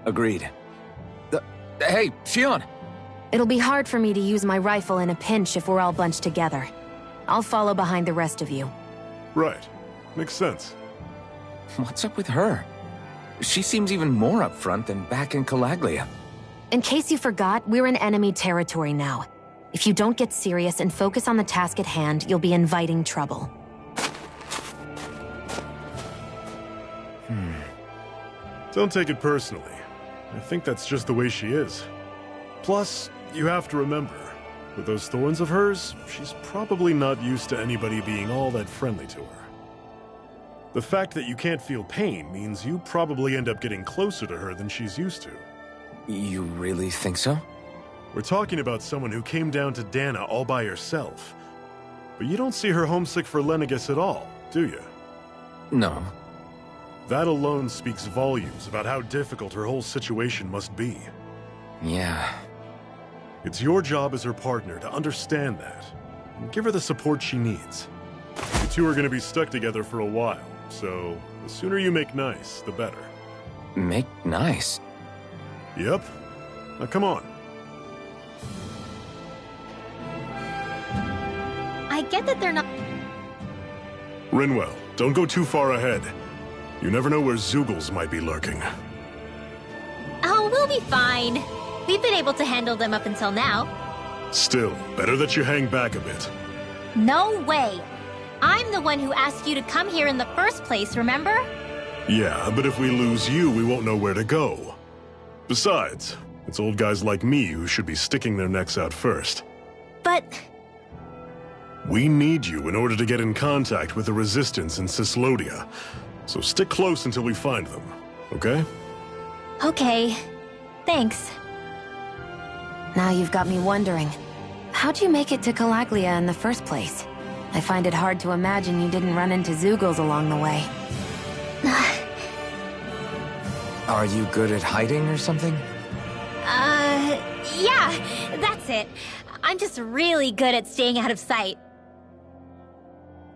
Agreed. Hey, Shion! It'll be hard for me to use my rifle in a pinch if we're all bunched together. I'll follow behind the rest of you. Right. Makes sense. What's up with her? She seems even more upfront than back in Calaglia. In case you forgot, we're in enemy territory now. If you don't get serious and focus on the task at hand, you'll be inviting trouble. Don't take it personally. I think that's just the way she is. Plus, you have to remember, with those thorns of hers, she's probably not used to anybody being all that friendly to her. The fact that you can't feel pain means you probably end up getting closer to her than she's used to. You really think so? We're talking about someone who came down to Dana all by herself. But you don't see her homesick for Lenegis at all, do you? No. That alone speaks volumes about how difficult her whole situation must be. Yeah. It's your job as her partner to understand that, and give her the support she needs. You two are going to be stuck together for a while, so the sooner you make nice, the better. Make nice? Yep. Now come on. I get that they're not... Rinwell, don't go too far ahead. You never know where Zeugles might be lurking. Oh, we'll be fine. We've been able to handle them up until now. Still, better that you hang back a bit. No way. I'm the one who asked you to come here in the first place, remember? Yeah, but if we lose you, we won't know where to go. Besides, it's old guys like me who should be sticking their necks out first. But... We need you in order to get in contact with the Resistance in Cyslodia. So stick close until we find them, okay? Okay. Thanks. Now you've got me wondering. How'd you make it to Calaglia in the first place? I find it hard to imagine you didn't run into Zeugles along the way. Are you good at hiding or something? Yeah, that's it. I'm just really good at staying out of sight.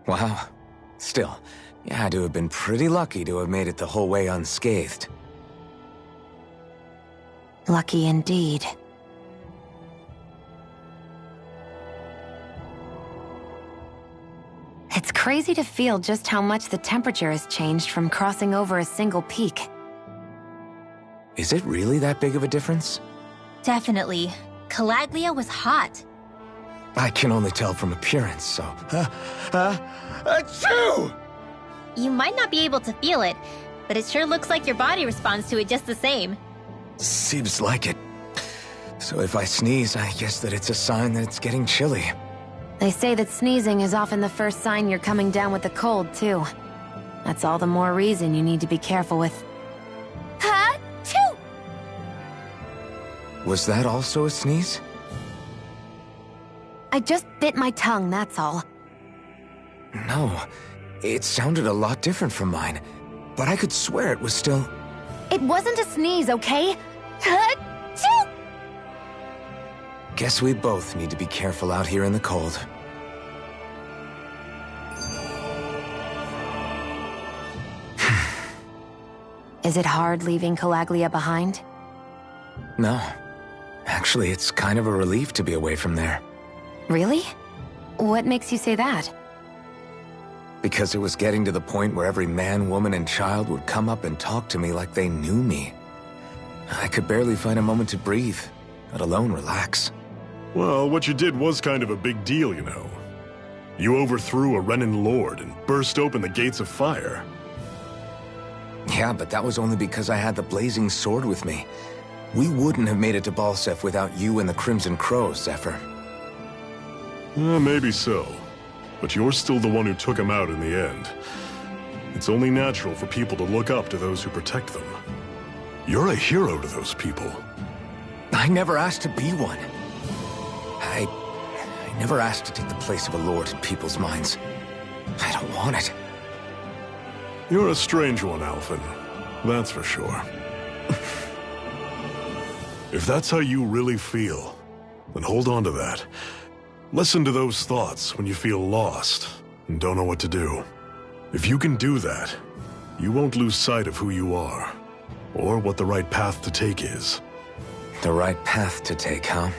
Wow. Still, you had to have been pretty lucky to have made it the whole way unscathed. Lucky indeed. It's crazy to feel just how much the temperature has changed from crossing over a single peak. Is it really that big of a difference? Definitely. Calaglia was hot. I can only tell from appearance, so... Achoo! You might not be able to feel it, but it sure looks like your body responds to it just the same. Seems like it. So if I sneeze, I guess that it's a sign that it's getting chilly. They say that sneezing is often the first sign you're coming down with a cold, too. That's all the more reason you need to be careful with... Ha-choo! Was that also a sneeze? I just bit my tongue, that's all. No, it sounded a lot different from mine, but I could swear it was still... It wasn't a sneeze, okay? Ha-choo! Guess we both need to be careful out here in the cold. Is it hard leaving Calaglia behind? No. Actually, it's kind of a relief to be away from there. Really? What makes you say that? Because it was getting to the point where every man, woman, and child would come up and talk to me like they knew me. I could barely find a moment to breathe, let alone relax. Well, what you did was kind of a big deal, you know. You overthrew a Renan lord and burst open the gates of fire. Yeah, but that was only because I had the blazing sword with me. We wouldn't have made it to Balsef without you and the Crimson Crows, Zephyr. Maybe so. But you're still the one who took him out in the end. It's only natural for people to look up to those who protect them. You're a hero to those people. I never asked to be one. I never asked to take the place of a lord in people's minds. I don't want it. You're a strange one, Alphen. That's for sure. If that's how you really feel, then hold on to that. Listen to those thoughts when you feel lost and don't know what to do. If you can do that, you won't lose sight of who you are, or what the right path to take is. The right path to take, huh?